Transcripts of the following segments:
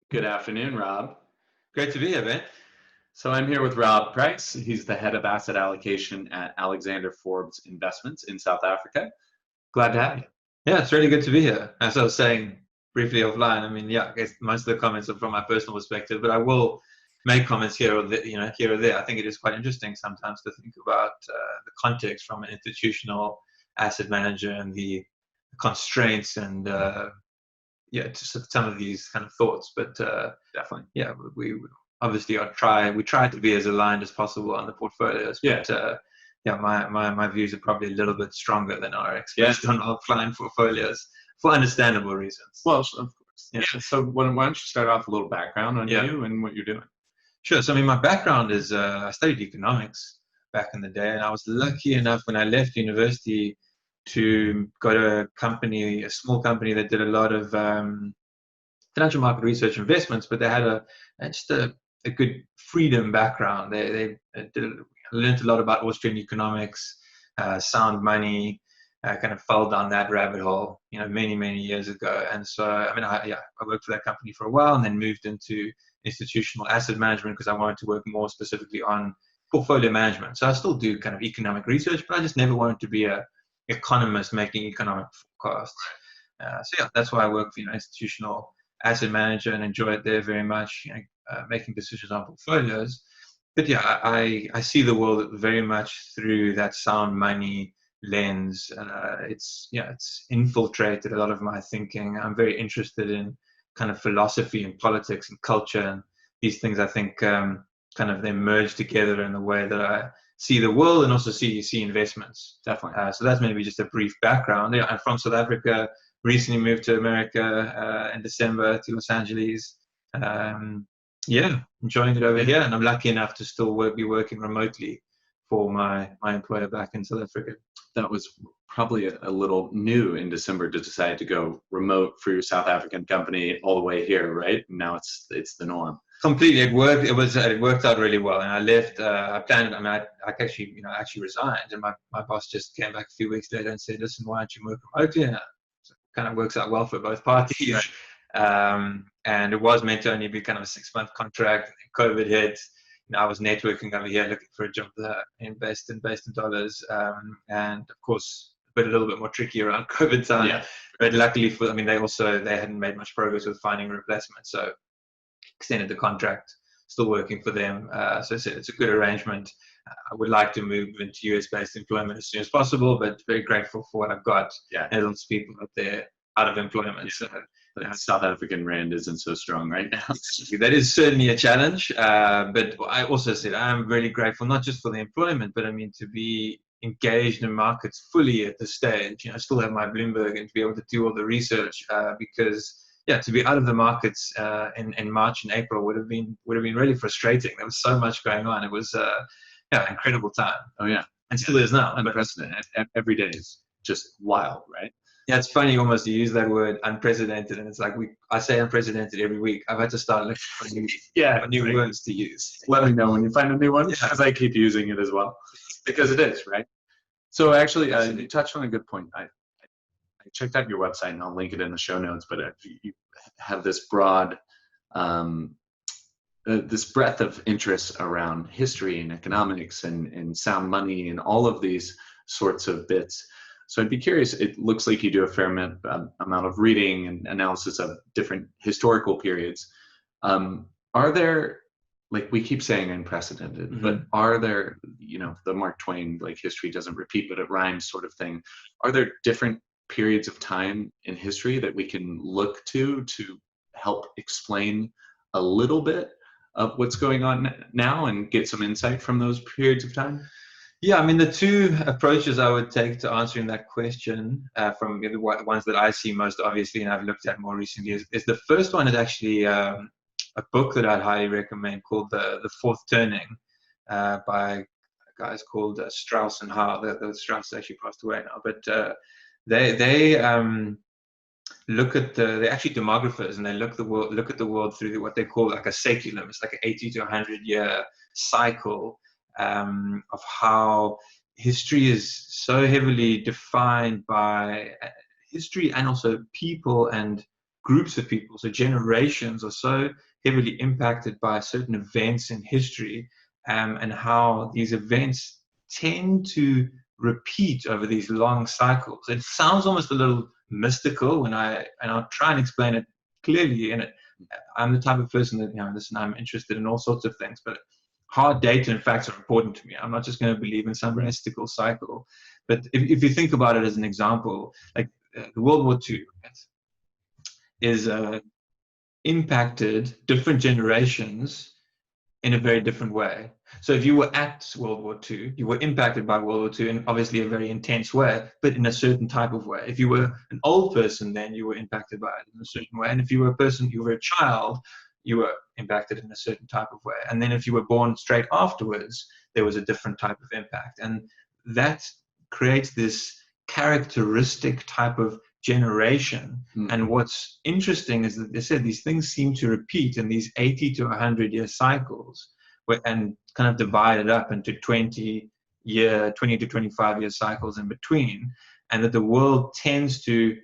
Good afternoon, Rob. Great to be here, Ben. So I'm here with Rob Price. He's the head of asset allocation at Alexander Forbes Investments in South Africa. Glad to have you. Yeah, it's really good to be here. As I was saying briefly offline, I mean, yeah, I guess most of the comments are from my personal perspective, but I will make comments here or there, here or there. I think it is quite interesting sometimes to think about the context from an institutional asset manager and the constraints and yeah, just some of these kind of thoughts. But Definitely. yeah, we obviously we try to be as aligned as possible on the portfolios. Yeah. But yeah, my views are probably a little bit stronger than are Yeah. expressed on our client portfolios for understandable reasons. Well, of course. Yeah. So why don't you start off with a little background on you and what you're doing? Sure. So I mean, my background is I studied economics back in the day, and I was lucky enough when I left university to go to a small company that did a lot of financial market research investments, but they had just a good freedom background. They learned a lot about Austrian economics, sound money, kind of fell down that rabbit hole, many years ago. And so, I mean, I worked for that company for a while and then moved into institutional asset management because I wanted to work more specifically on portfolio management. So I still do kind of economic research, but I just never wanted to be a economist making economic forecasts. So yeah, that's why I work for institutional asset manager and enjoy it there very much, making decisions on portfolios. But yeah, I see the world very much through that sound money lens. It's infiltrated a lot of my thinking. I'm very interested in kind of philosophy and politics and culture, and these things I think kind of they merge together in the way that I see the world and also see investments. Definitely. So that's maybe just a brief background. Yeah, I'm from South Africa. Recently moved to America in December to Los Angeles. Yeah, enjoying it over here, and I'm lucky enough to still be working remotely for my employer back in South Africa. That was probably a little new in December to decide to go remote for your South African company all the way here, right? Now it's the norm. Completely, it worked. It worked out really well, and I left. I planned. I mean, I actually resigned, and my boss just came back a few weeks later and said, "Listen, why don't you work remotely?" And kind of works out well for both parties. And it was meant to only be kind of a 6-month contract. COVID hit. I was networking over here looking for a job based in dollars. And of course, a little bit more tricky around COVID time. Yeah. But luckily they hadn't made much progress with finding a replacement. So extended the contract, still working for them. So I said it's a good arrangement. I would like to move into US-based employment as soon as possible, but very grateful for what I've got. Yeah. And lots of people out there out of employment. Yeah. So, South African rand isn't so strong right now. That is certainly a challenge. But I also said I'm really grateful, not just for the employment, but I mean to be engaged in markets fully at this stage. I still have my Bloomberg and to be able to do all the research because to be out of the markets in March and April would have been really frustrating. There was so much going on. It was incredible time. Oh yeah, and still is now. Unprecedented. Every day is just wild, right? Yeah, it's funny almost to use that word unprecedented, and it's like I say unprecedented every week. I've had to start looking for new words to use. Let me know when you find a new one, because I keep using it as well, because it is, right? So actually, you touched on a good point. I checked out your website, and I'll link it in the show notes, but you have this broad, this breadth of interests around history and economics and sound money and all of these sorts of bits. So I'd be curious, it looks like you do a fair amount of reading and analysis of different historical periods. Are there, like we keep saying unprecedented, but are there, the Mark Twain, like history doesn't repeat, but it rhymes sort of thing. Are there different periods of time in history that we can look to help explain a little bit of what's going on now and get some insight from those periods of time? Yeah, I mean, the two approaches I would take to answering that question from the ones that I see most obviously and I've looked at more recently is the first one is actually a book that I'd highly recommend called The Fourth Turning by guys called Strauss and Howe. The Strauss actually passed away now, but they look at they're actually demographers, and they look at the world through what they call like a saeculum. It's like an 80 to 100 year cycle of how history is so heavily defined by history and also people and groups of people, so generations, are so heavily impacted by certain events in history, and how these events tend to repeat over these long cycles. It sounds almost a little mystical and I'll try and explain it clearly. And I'm the type of person that, listen, I'm interested in all sorts of things, but hard data and facts are important to me. I'm not just going to believe in some mystical cycle. But if you think about it as an example, like the World War II is impacted different generations in a very different way. So if you were at World War II, you were impacted by World War II in obviously a very intense way, but in a certain type of way. If you were an old person, then you were impacted by it in a certain way. And if you were a child, you were impacted in a certain type of way. And then if you were born straight afterwards, there was a different type of impact. And that creates this characteristic type of generation. And what's interesting is that they said these things seem to repeat in these 80 to 100-year cycles, and kind of divided up into 20 to 25-year cycles in between, and that the world tends to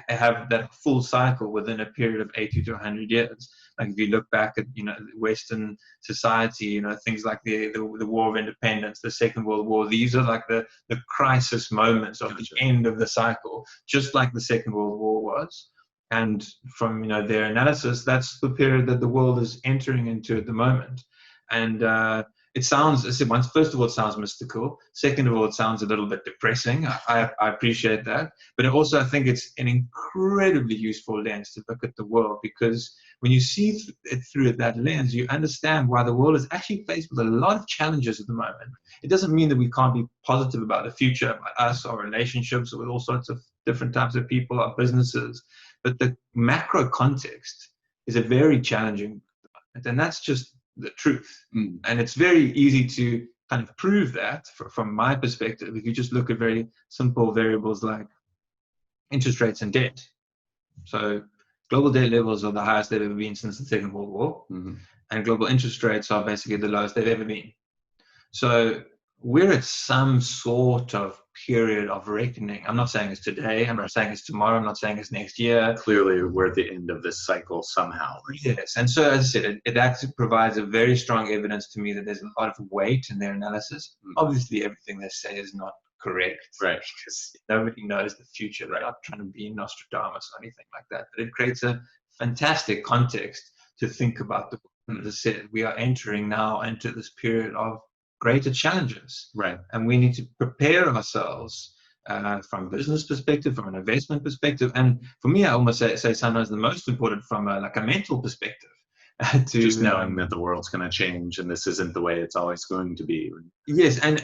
have that full cycle within a period of 80 to 100 years. Like if you look back at Western society, things like the War of Independence, the Second World War, these are like the crisis moments of the end of the cycle, just like the Second World War was. And from their analysis, that's the period that the world is entering into at the moment. And it sounds, first of all, it sounds mystical. Second of all, it sounds a little bit depressing. I appreciate that. But also, I think it's an incredibly useful lens to look at the world, because when you see it through that lens, you understand why the world is actually faced with a lot of challenges at the moment. It doesn't mean that we can't be positive about the future, about us, our relationships with all sorts of different types of people, our businesses. But the macro context is a very challenging, and that's just the truth. And it's very easy to kind of prove that from my perspective if you just look at very simple variables like interest rates and debt. So global debt levels are the highest they've ever been since the Second World War, and global interest rates are basically the lowest they've ever been. So we're at some sort of period of reckoning. I'm not saying it's today, I'm not saying it's tomorrow, I'm not saying it's next year. Clearly, we're at the end of this cycle somehow. Yes, and so as I said, it actually provides a very strong evidence to me that there's a lot of weight in their analysis. Obviously, everything they say is not correct, right? Because nobody knows the future. They're not trying to be Nostradamus or anything like that. But it creates a fantastic context to think about the world. As I said, we are entering now into this period of greater challenges, right? And we need to prepare ourselves from a business perspective, from an investment perspective, and for me, I almost say sometimes the most important from a mental perspective. To just knowing that the world's going to change and this isn't the way it's always going to be. Yes, and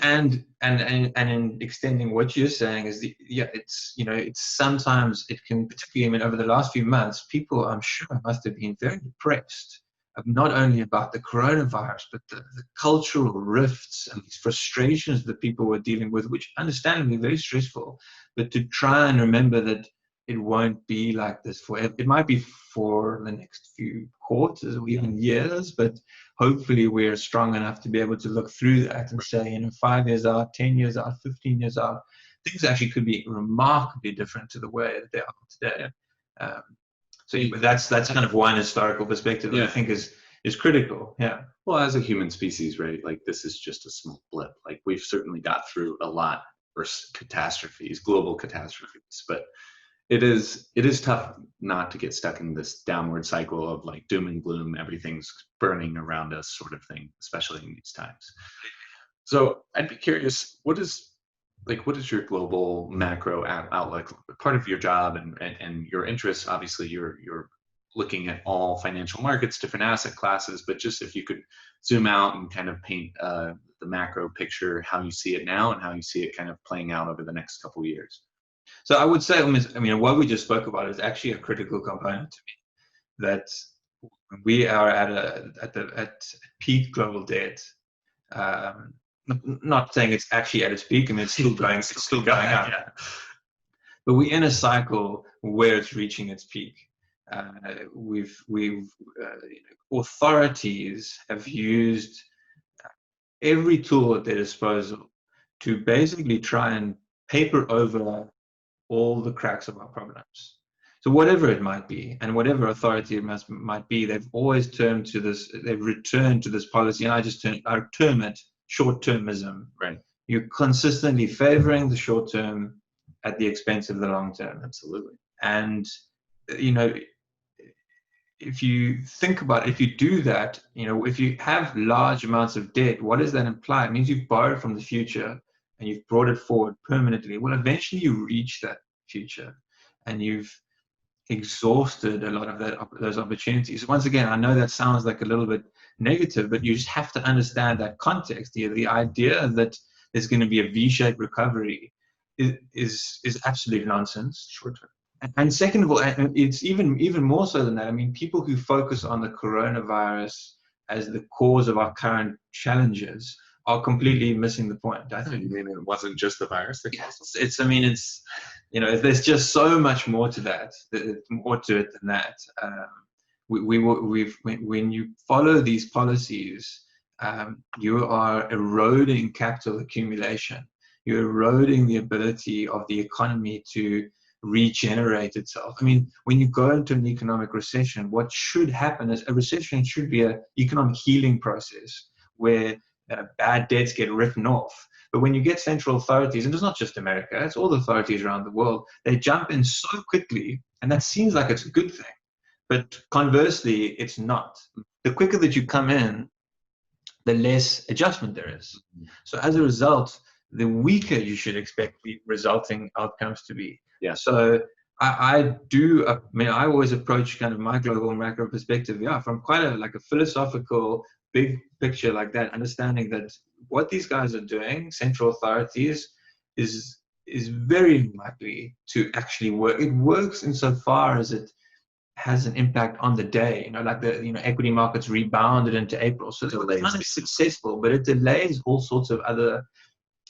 in extending what you're saying is it's sometimes it can, particularly over the last few months, people I'm sure must have been very depressed. Not only about the coronavirus, but the cultural rifts and these frustrations that people were dealing with, which understandably very stressful. But to try and remember that it won't be like this forever. It might be for the next few quarters or even years, but hopefully we're strong enough to be able to look through that and say, 5 years out, 10 years out, 15 years out, things actually could be remarkably different to the way that they are today. So that's kind of one historical perspective that I think is critical. Yeah. Well, as a human species, right? Like this is just a small blip. Like we've certainly got through a lot worse catastrophes, global catastrophes, but it is tough not to get stuck in this downward cycle of like doom and gloom, everything's burning around us sort of thing, especially in these times. So I'd be curious, what is your global macro outlook? Part of your job and your interests, obviously you're looking at all financial markets, different asset classes, but just if you could zoom out and kind of paint the macro picture, how you see it now and how you see it kind of playing out over the next couple of years. So I would say, what we just spoke about is actually a critical component to me. That we are at peak global debt. Not saying it's actually at its peak. It's still going. It's still going up. Yeah. But we're in a cycle where it's reaching its peak. Authorities have used every tool at their disposal to basically try and paper over all the cracks of our problems. So whatever it might be, and whatever authority it might be, they've always turned to this. They've returned to this policy, and I term it short-termism. Right. You're consistently favoring the short term at the expense of the long term. Absolutely. And you know, if you think about it, if you do that, if you have large amounts of debt, what does that imply? It means you've borrowed from the future and you've brought it forward permanently. Well, eventually you reach that future, and you've exhausted a lot of those opportunities. Once again, I know that sounds like a little bit negative, but you just have to understand that context here. The idea that there's going to be a V-shaped recovery is absolute nonsense. Short term. And second of all, and it's even more so than that. I mean, people who focus on the coronavirus as the cause of our current challenges are completely missing the point. I think. You mean it wasn't just the virus? There's just so much more to that. More to it than that. When you follow these policies, you are eroding capital accumulation. You're eroding the ability of the economy to regenerate itself. I mean, when you go into an economic recession, what should happen is a recession should be an economic healing process where bad debts get written off. But when you get central authorities, and it's not just America, it's all the authorities around the world, they jump in so quickly, and that seems like it's a good thing. But conversely, it's not. The quicker that you come in, the less adjustment there is. So as a result, the weaker you should expect the resulting outcomes to be. Yeah. So I always approach kind of my global macro perspective, from quite a philosophical big picture like that, understanding that what these guys are doing, central authorities, is very likely to actually work. It works insofar as it has an impact on the day. Equity markets rebounded into April, so it's not as successful, but it delays all sorts of other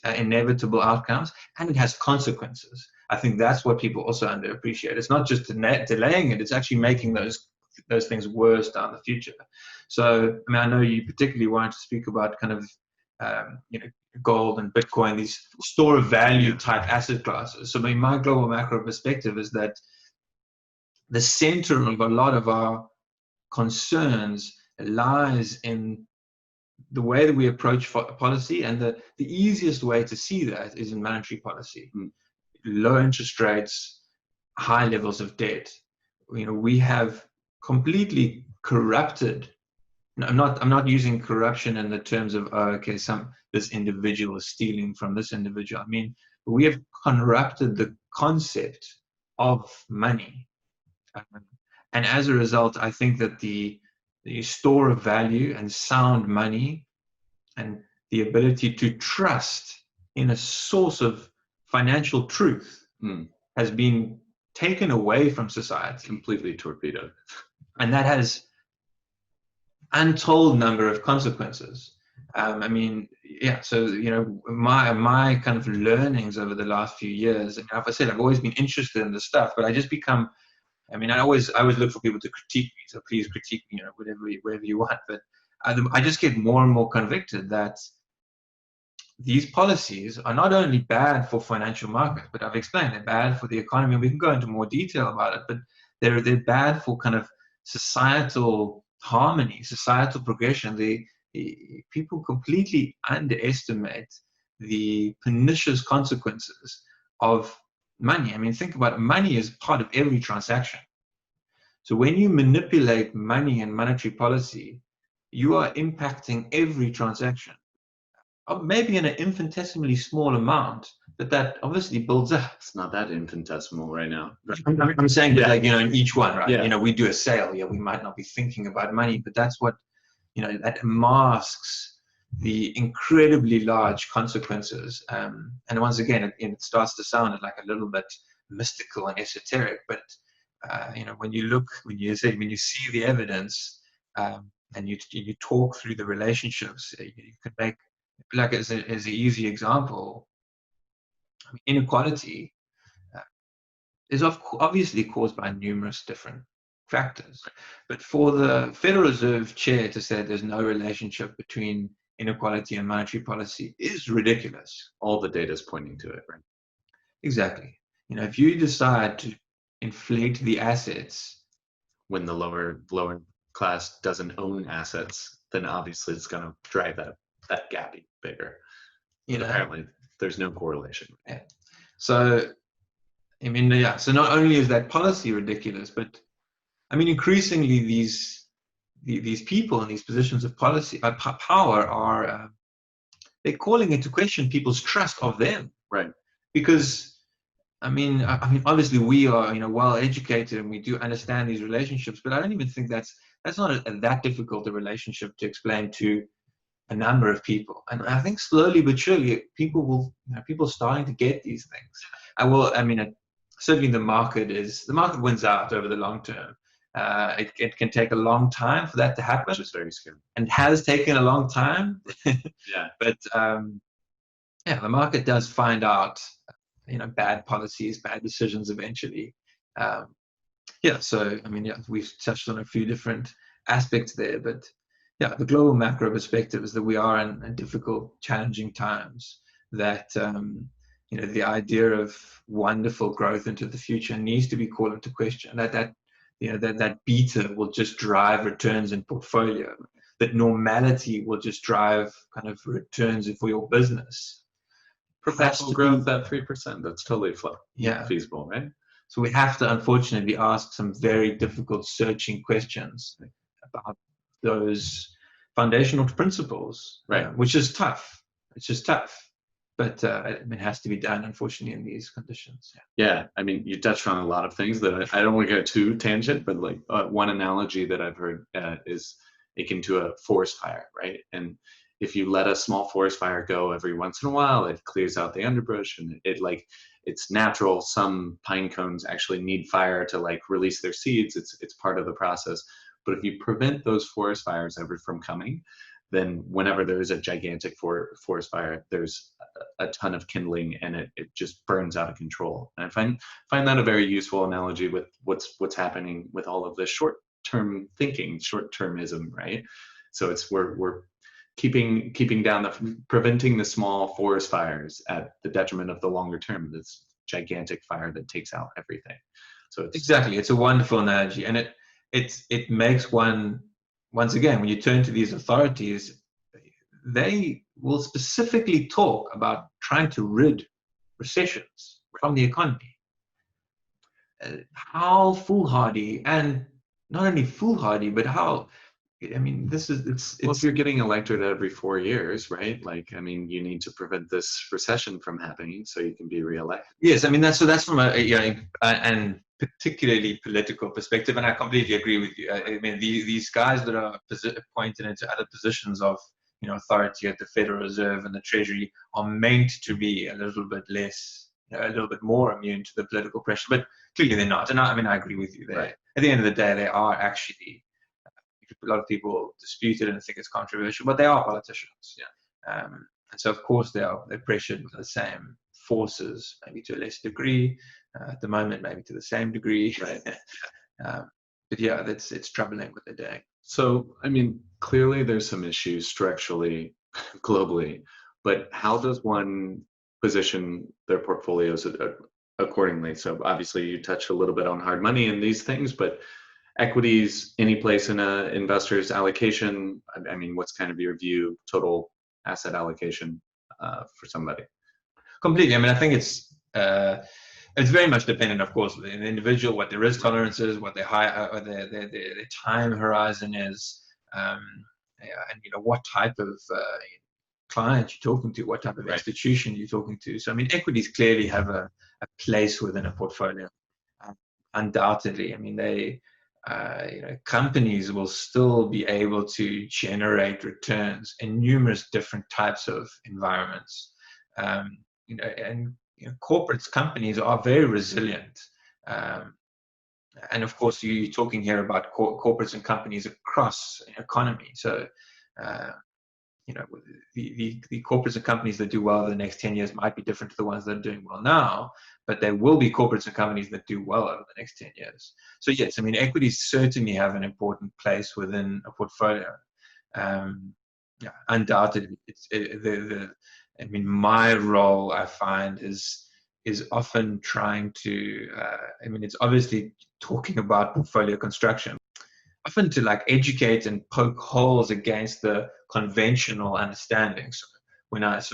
inevitable outcomes, and it has consequences. I think that's what people also underappreciate. It's not just delaying it; it's actually making those things worse down the future. So, I know you particularly wanted to speak about kind of gold and Bitcoin, these store of value type asset classes. So, my global macro perspective is that the center of a lot of our concerns lies in the way that we approach policy, and the easiest way to see that is in monetary policy. Low interest rates, high levels of debt. We have completely corrupted. I'm not using corruption in the terms of this individual is stealing from this individual. I mean, we have corrupted the concept of money, and as a result, I think that the store of value and sound money and the ability to trust in a source of financial truth has been taken away from society. Completely torpedoed. And that has untold number of consequences. So, my kind of learnings over the last few years, and like I said, I've always been interested in this stuff, but I just become, I always look for people to critique me, so please critique me, wherever you want, but I just get more and more convicted that these policies are not only bad for financial markets, but I've explained they're bad for the economy. We can go into more detail about it, but they're bad for kind of societal harmony, societal progression. People completely underestimate the pernicious consequences of money. Think about it. Money is part of every transaction. So when you manipulate money and monetary policy, you are impacting every transaction. Maybe in an infinitesimally small amount, but that obviously builds up. It's not that infinitesimal right now. I'm saying that, in each one, right? Yeah. We do a sale. We might not be thinking about money, but that's what, that masks the incredibly large consequences. And once again, it starts to sound like a little bit mystical and esoteric, but when you see the evidence, and you talk through the relationships, you can make, like as an easy example, inequality is obviously caused by numerous different factors. But for the Federal Reserve chair to say there's no relationship between inequality and monetary policy is ridiculous. All the data is pointing to it, right? Exactly. If you decide to inflate the assets. When the lower class doesn't own assets, then obviously it's going to drive that gap even bigger. You But know, apparently there's no correlation. yeah. So I mean, yeah. So not only is that policy ridiculous, but I mean, increasingly these people in these positions of policy power are they're calling into question people's trust of them, Right. because I mean, obviously we are, well educated and we do understand these relationships, but I don't even think that's not that difficult a relationship to explain to a number of people. And I think slowly but surely people are starting to get these things. Certainly the market wins out over the long term. It can take a long time for that to happen, which is very scary, and has taken a long time. Yeah. But the market does find out, bad policies, bad decisions eventually. So I mean, we've touched on a few different aspects there, but the global macro perspective is that we are in difficult, challenging times. That the idea of wonderful growth into the future needs to be called into question. That beta will just drive returns in portfolio. That normality will just drive kind of returns for your business. Perpetual growth at 3%. That's totally feasible, right? So we have to unfortunately ask some very difficult searching questions about those foundational principles, right? Which is tough. It's just tough, but it has to be done, unfortunately, in these conditions. Yeah, I mean, you touched on a lot of things that I don't want to go too tangent, but like one analogy that I've heard is akin to a forest fire, right? And if you let a small forest fire go every once in a while, it clears out the underbrush, and it's natural. Some pine cones actually need fire to like release their seeds. It's part of the process. But if you prevent those forest fires ever from coming, then whenever there is a gigantic forest fire, there's a ton of kindling, and it just burns out of control. And I find that a very useful analogy with what's happening with all of this short-term thinking, short-termism, right? So we're keeping down preventing the small forest fires at the detriment of the longer term, this gigantic fire that takes out everything. So it's a wonderful analogy, and it makes one, once again, when you turn to these authorities, they will specifically talk about trying to rid recessions from the economy. How foolhardy, and not only foolhardy, but how, I mean, if you're getting elected every 4 years, right? Like, I mean, you need to prevent this recession from happening so you can be reelected. Yes, I mean, that's from and particularly political perspective, and I completely agree with you. I mean, these guys that are appointed into other positions of authority at the Federal Reserve and the Treasury are meant to be a little bit less, a little bit more immune to the political pressure, but clearly they're not. And I agree with you there. Right. At the end of the day, they are actually. A lot of people dispute it and think it's controversial, but they are politicians. Yeah. And so, of course, they're pressured with the same forces, maybe to a less degree. At the moment, maybe to the same degree. Right. But yeah, it's troubling what they're doing. So, I mean, clearly there's some issues structurally, globally, but how does one position their portfolios accordingly? So obviously you touched a little bit on hard money and these things, but equities, any place in a investor's allocation? I mean, what's kind of your view, total asset allocation for somebody? Completely. I mean, I think it's very much dependent, of course, on the individual, what their risk tolerance is, what their time horizon is, and what type of client you're talking to, what type of institution you're talking to. So, I mean, equities clearly have a place within a portfolio. Undoubtedly, I mean, companies will still be able to generate returns in numerous different types of environments. Corporate companies are very resilient. And of course, you're talking here about corporates and companies across the economy. So, the corporates and companies that do well in the next 10 years might be different to the ones that are doing well now, but there will be corporates and companies that do well over the next 10 years. So yes, I mean, equities certainly have an important place within a portfolio. Undoubtedly, I mean, my role, I find, is is often trying to, I mean, it's obviously talking about portfolio construction, often to like educate and poke holes against the conventional understanding. So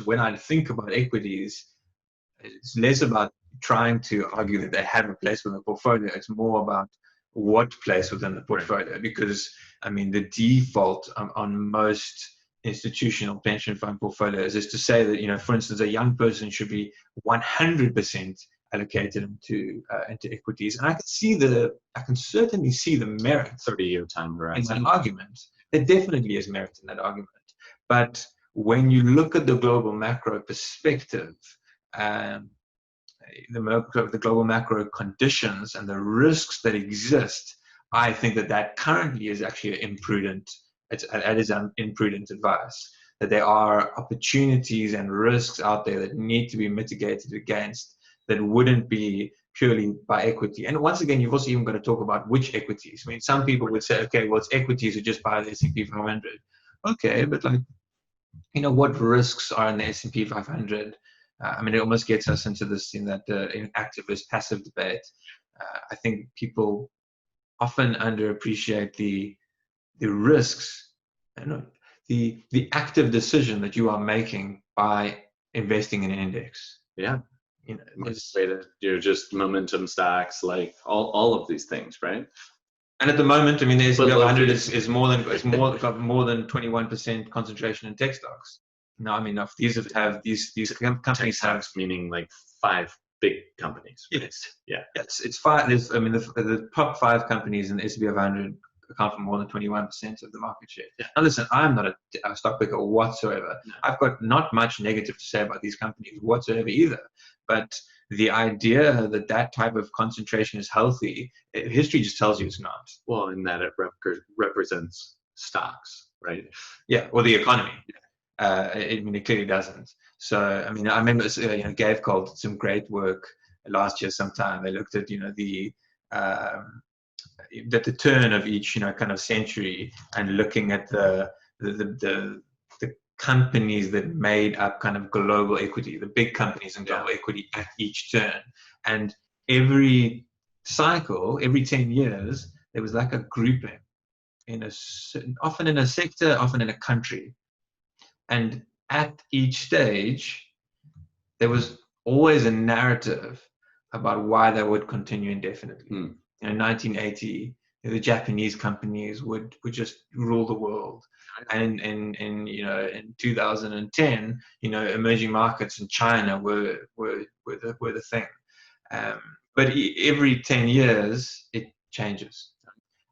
when I think about equities, it's less about trying to argue that they have a place within the portfolio. It's more about what place within the portfolio, because I mean the default on most institutional pension fund portfolios is to say that, you know, for instance, a young person should be 100% allocated into equities, and I can certainly see the merit 30-year time horizon in that argument. There definitely is merit in that argument, but when you look at the global macro perspective, um, the global macro conditions and the risks that exist, I think that currently is actually imprudent. It is imprudent advice. That there are opportunities and risks out there that need to be mitigated against, that wouldn't be purely by equity. And once again, you've also even got to talk about which equities. I mean, some people would say, okay, well, it's equities who just buy the S&P 500. Okay, but like, you know, what risks are in the S&P 500? I mean, it almost gets us into this in activist passive debate. I think people often underappreciate the risks, you know, the active decision that you are making by investing in an index. Yeah. You know, you're just momentum stocks, like all of these things, right? And at the moment, I mean, the S&P 500 is more than 21% concentration in tech stocks. No, I mean, these companies have, meaning like 5 big companies. Right? Yes. Yeah. It's 5. I mean, the top 5 companies in the S&P 500 account for more than 21% of the market share. Yeah. Now, listen, I'm not a stock picker whatsoever. No. I've got not much negative to say about these companies whatsoever either. But the idea that type of concentration is healthy, history just tells you it's not. Well, in that it represents stocks, right? Yeah, or the economy. I mean, it clearly doesn't. So, I mean, I remember, you know, Gav called some great work last year sometime. They looked at, you know, at the turn of each, you know, kind of century, and looking at the companies that made up kind of global equity, the big companies in global equity at each turn. And every cycle, every 10 years, there was like a grouping often in a sector, often in a country. And at each stage, there was always a narrative about why they would continue indefinitely. In 1980, the Japanese companies would just rule the world. And you know, in 2010, you know, emerging markets in China were the thing. But every 10 years, it changes.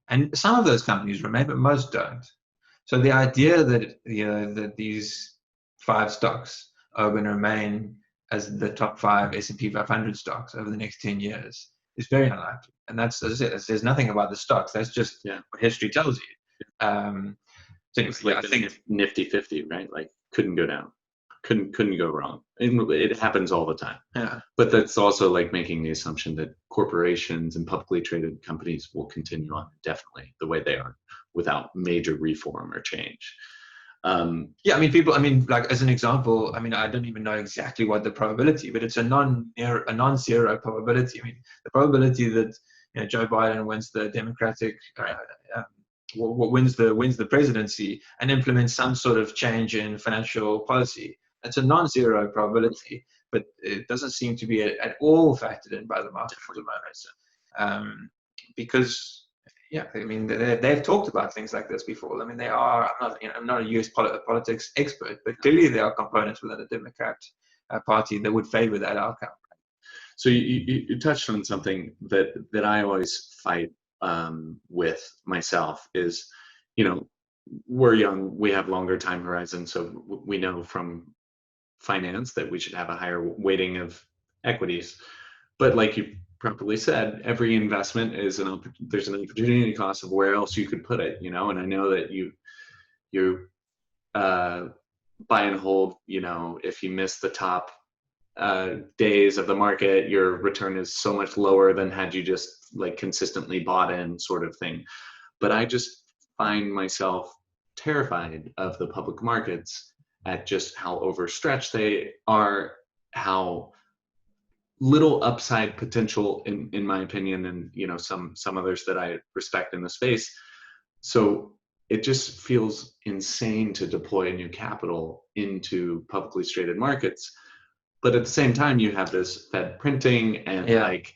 And some of those companies remain, but most don't. So the idea that, you know, that these 5 stocks are going to remain as the top 5 S&P 500 stocks over the next 10 years is very unlikely. And that's, as I said, there's nothing about the stocks. That's just what history tells you. So it's like I think Nifty 50, right? Like couldn't go down, couldn't go wrong. It happens all the time. Yeah. But that's also like making the assumption that corporations and publicly traded companies will continue on indefinitely the way they are, without major reform or change. Yeah, I mean, like as an example, I mean, I don't even know exactly what the probability, but it's a non-zero probability. I mean, the probability that, you know, Joe Biden wins the Democratic, wins the presidency and implements some sort of change in financial policy, it's a non-zero probability, but it doesn't seem to be at all factored in by the market for the moment, because. Yeah, I mean, they've talked about things like this before. I mean, I'm not a US politics expert, but clearly there are components within the Democrat Party that would favor that outcome. So you touched on something that I always fight with myself is, you know, we're young, we have longer time horizons, so we know from finance that we should have a higher weighting of equities. But like you properly said, every investment is there's an opportunity cost of where else you could put it, you know. And I know that you buy and hold, you know, if you miss the top days of the market, your return is so much lower than had you just like consistently bought in, sort of thing. But I just find myself terrified of the public markets at just how overstretched they are, how little upside potential in my opinion, and some others that I respect in the space. So it just feels insane to deploy new capital into publicly traded markets. But at the same time, you have this Fed printing and Yeah. like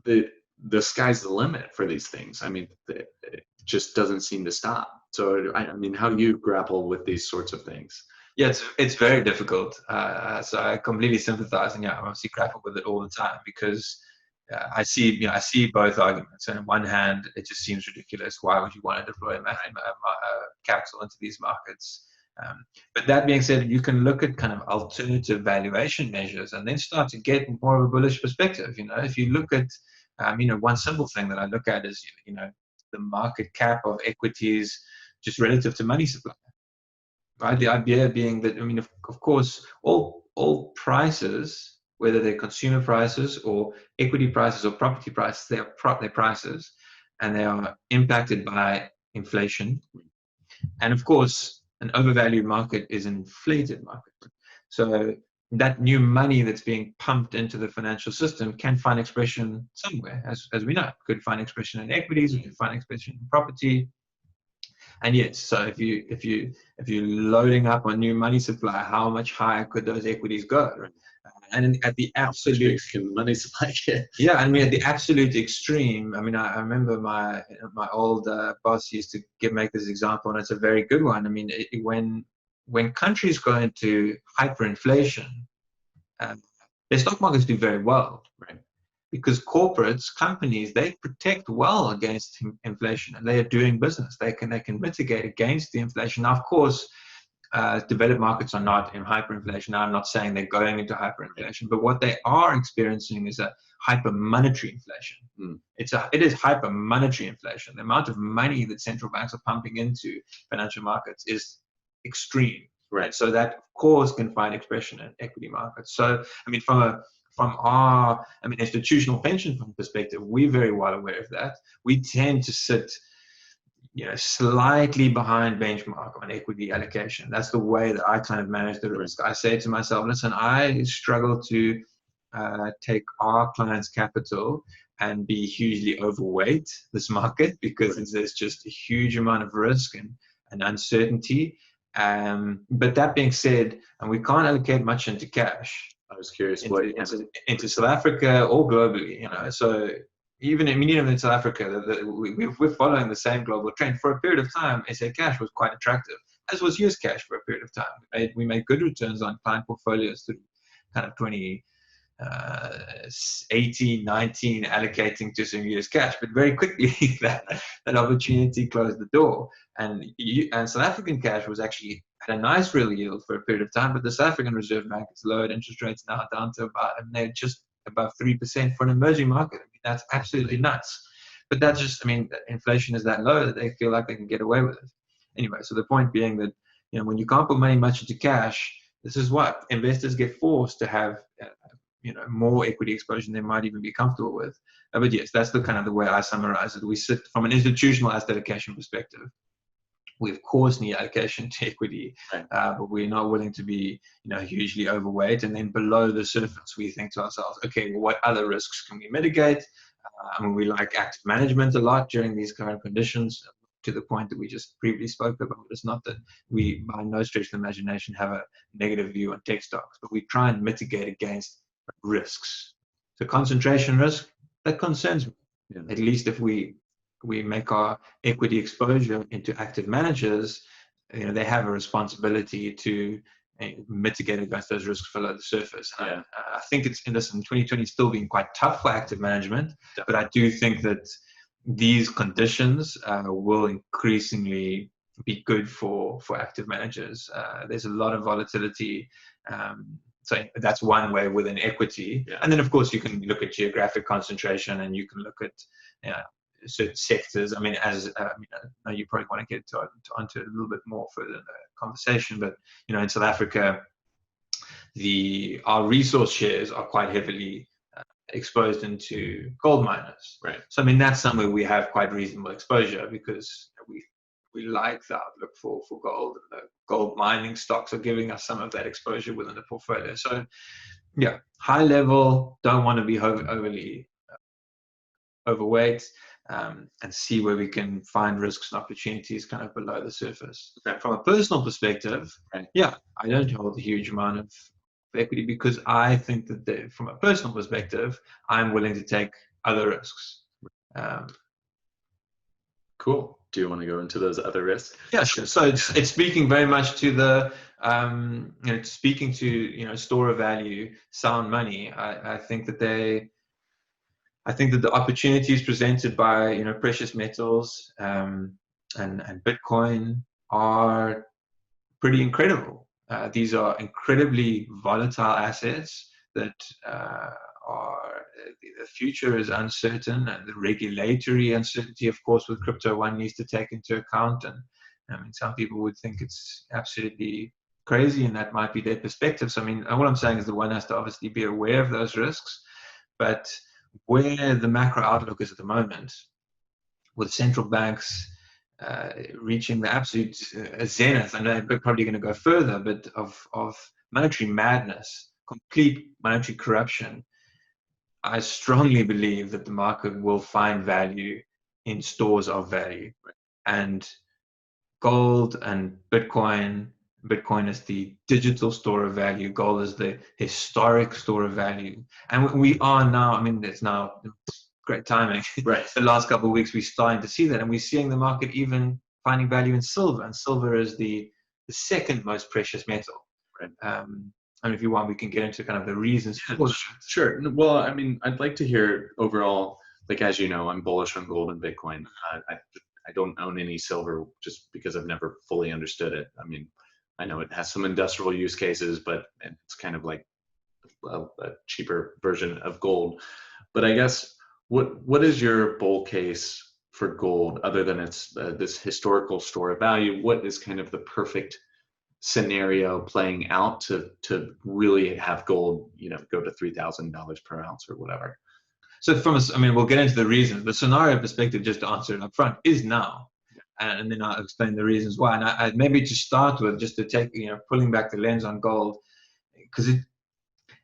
the sky's the limit for these things. I mean, it just doesn't seem to stop. So I mean, how do you grapple with these sorts of things? Yeah, it's very difficult. So I completely sympathize, and yeah, I obviously grapple with it all the time because I see both arguments. And on one hand, it just seems ridiculous. Why would you want to deploy capital into these markets? But that being said, you can look at kind of alternative valuation measures and then start to get more of a bullish perspective. If you look at, one simple thing that I look at is, the market cap of equities just relative to money supply. Right? The idea being that, of course, all prices, whether they're consumer prices or equity prices or property prices, they're prices, and they are impacted by inflation. And of course, an overvalued market is an inflated market. So that new money that's being pumped into the financial system can find expression somewhere, as we know. It could find expression in equities, it could find expression in property. And yes, so if you're loading up on new money supply, how much higher could those equities go? And at the absolute money supply get? Yeah, at the absolute extreme. I remember my old boss used to make this example, and it's a very good one. When countries go into hyperinflation, their stock markets do very well, right? Because corporates, companies, they protect well against inflation, and they are doing business. They can mitigate against the inflation. Now, of course, developed markets are not in hyperinflation. Now, I'm not saying they're going into hyperinflation, but what they are experiencing is a hypermonetary inflation. It is hypermonetary inflation. The amount of money that central banks are pumping into financial markets is extreme, right? So that, of course, can find expression in equity markets. So, from our institutional pension fund perspective, we're very well aware of that. We tend to sit slightly behind benchmark on equity allocation. That's the way that I kind of manage the risk. I say to myself, listen, I struggle to take our clients' capital and be hugely overweight this market because there's just a huge amount of risk and uncertainty. But that being said, and we can't allocate much into cash. I was curious into South Africa or globally, so even in South Africa, we're following the same global trend. For a period of time, SA cash was quite attractive, as was US cash for a period of time. We made good returns on client portfolios through kind of 2018, 19, allocating to some US cash, but very quickly that opportunity closed the door. And South African cash was actually had a nice real yield for a period of time, but the South African Reserve Bank has lowered interest rates now down to they're just above 3% for an emerging market. That's absolutely nuts. But that's just, inflation is that low that they feel like they can get away with it. Anyway, so the point being that, when you can't put money much into cash, this is what investors get forced to have, more equity exposure than they might even be comfortable with. But yes, that's the kind of the way I summarize it. We sit from an institutional asset allocation perspective. We of course need allocation to equity, but we're not willing to be, hugely overweight. And then below the surface, we think to ourselves, okay, well, what other risks can we mitigate? We like active management a lot during these current conditions, to the point that we just previously spoke about. It's not that we, by no stretch of the imagination, have a negative view on tech stocks, but we try and mitigate against risks. So concentration risk, that concerns me. Yeah. At least if we make our equity exposure into active managers, they have a responsibility to mitigate against those risks below the surface. Yeah. I think it's in 2020 still being quite tough for active management, but I do think that these conditions will increasingly be good for active managers. There's a lot of volatility. So that's one way within equity. Yeah. And then, of course, you can look at geographic concentration, and you can look at certain sectors. I know you probably want to get onto it a little bit more further in the conversation, but in South Africa, our resource shares are quite heavily exposed into gold miners. Right. So that's somewhere we have quite reasonable exposure because we like the outlook for gold, and the gold mining stocks are giving us some of that exposure within the portfolio. So Yeah, high level, don't want to be overly overweight, and see where we can find risks and opportunities kind of below the surface. Okay. From a personal perspective, Right. yeah, I don't hold a huge amount of equity because I think that from a personal perspective, I'm willing to take other risks. Um, Cool. Do you want to go into those other risks? Yeah, sure. So it's speaking very much to the speaking to store of value, sound money. I think that the opportunities presented by precious metals and Bitcoin are pretty incredible. These are incredibly volatile assets that are the future is uncertain, and the regulatory uncertainty, of course, with crypto one needs to take into account. And I mean, some people would think it's absolutely crazy, and that might be their perspective. So I mean, all I'm saying is that one has to obviously be aware of those risks, but where the macro outlook is at the moment, with central banks reaching the absolute zenith, and they're probably going to go further, but of monetary madness, complete monetary corruption, I strongly believe that the market will find value in stores of value. And gold and Bitcoin is the digital store of value. Gold is the historic store of value. And we are now, I mean, it's now great timing. Right. The last couple of weeks, we're starting to see that. And we're seeing the market even finding value in silver. And silver is the second most precious metal. Right. And if you want, we can get into kind of the reasons. Sure. Well, I mean, I'd like to hear overall, like, as you know, I'm bullish on gold and Bitcoin. I don't own any silver just because I've never fully understood it. I mean, I know it has some industrial use cases, but it's kind of like a cheaper version of gold. But I guess what is your bull case for gold other than it's this historical store of value? What is kind of the perfect scenario playing out to really have gold, go to $3,000 per ounce or whatever? So I mean, we'll get into the reasons. The scenario perspective, just to answer it up front, is now. And then I'll explain the reasons why. And I maybe to start with, just to take, pulling back the lens on gold, because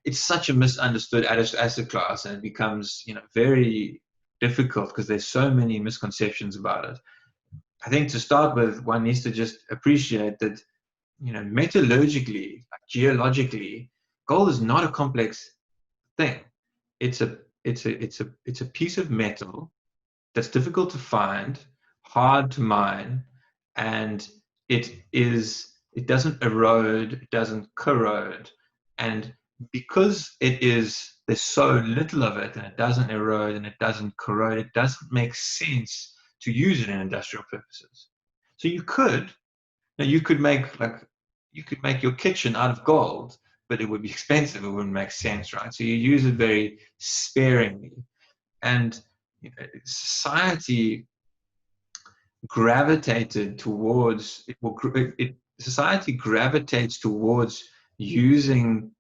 it's such a misunderstood asset class, and it becomes, very difficult because there's so many misconceptions about it. I think to start with, one needs to just appreciate that, metallurgically, geologically, gold is not a complex thing. It's a piece of metal that's difficult to find, hard to mine, and it doesn't erode, it doesn't corrode, and because there's so little of it, and it doesn't erode and it doesn't corrode, it doesn't make sense to use it in industrial purposes. So you could make your kitchen out of gold, but it would be expensive. It wouldn't make sense, right? So you use it very sparingly, and society gravitated towards society gravitates towards using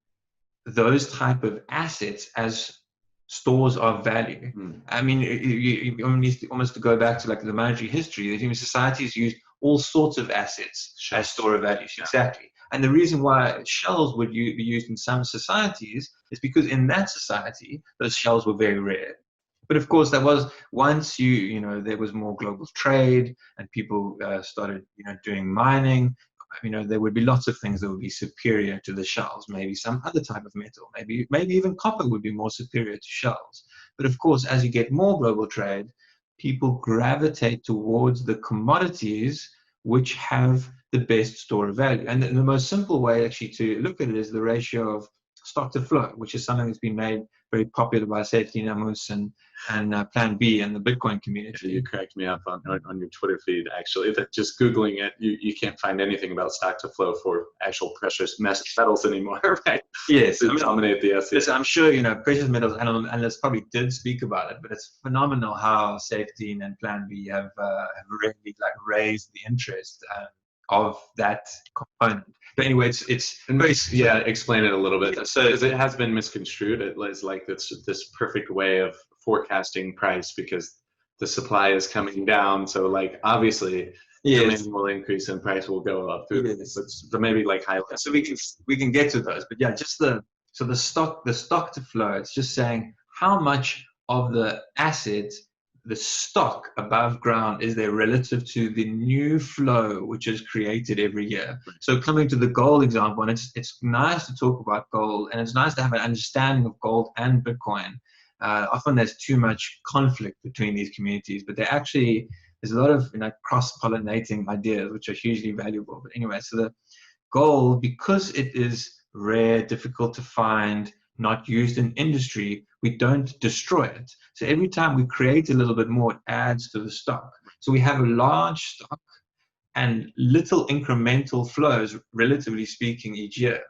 those type of assets as stores of value. I mean, you almost to go back to like the monetary history. Societies used all sorts of assets as store of value. Yeah. Exactly. And the reason why shells would be used in some societies is because in that society, those shells were very rare. But of course, that was once there was more global trade and people started, doing mining. There would be lots of things that would be superior to the shells. Maybe some other type of metal. Maybe even copper would be more superior to shells. But of course, as you get more global trade, people gravitate towards the commodities which have the best store of value. And the most simple way actually to look at it is the ratio of stock to flow, which is something that's been made very popular by Safety Namus and Plan B and the Bitcoin community. You cracked me up on your Twitter feed, actually, that just Googling it, you can't find anything about stock to flow for actual precious metals anymore, right? Yes. To dominate the SEC. I'm sure, precious metals analysts probably did speak about it, but it's phenomenal how Safety and Plan B have really raised the interest of that component. But anyway, explain it a little bit. So it has been misconstrued. It is like this perfect way of forecasting price because the supply is coming down. So like obviously demand will increase and price will go up through this. So maybe like highlight. So we can get to those. But yeah, just the So the stock to flow, it's just saying how much of the asset, the stock above ground, is there relative to the new flow which is created every year. So coming to the gold example, and it's nice to talk about gold, and it's nice to have an understanding of gold and Bitcoin. Often there's too much conflict between these communities, but there's a lot of cross-pollinating ideas which are hugely valuable. But anyway, so the gold, because it is rare, difficult to find, not used in industry, we don't destroy it. So every time we create a little bit more, it adds to the stock. So we have a large stock and little incremental flows, relatively speaking, each year.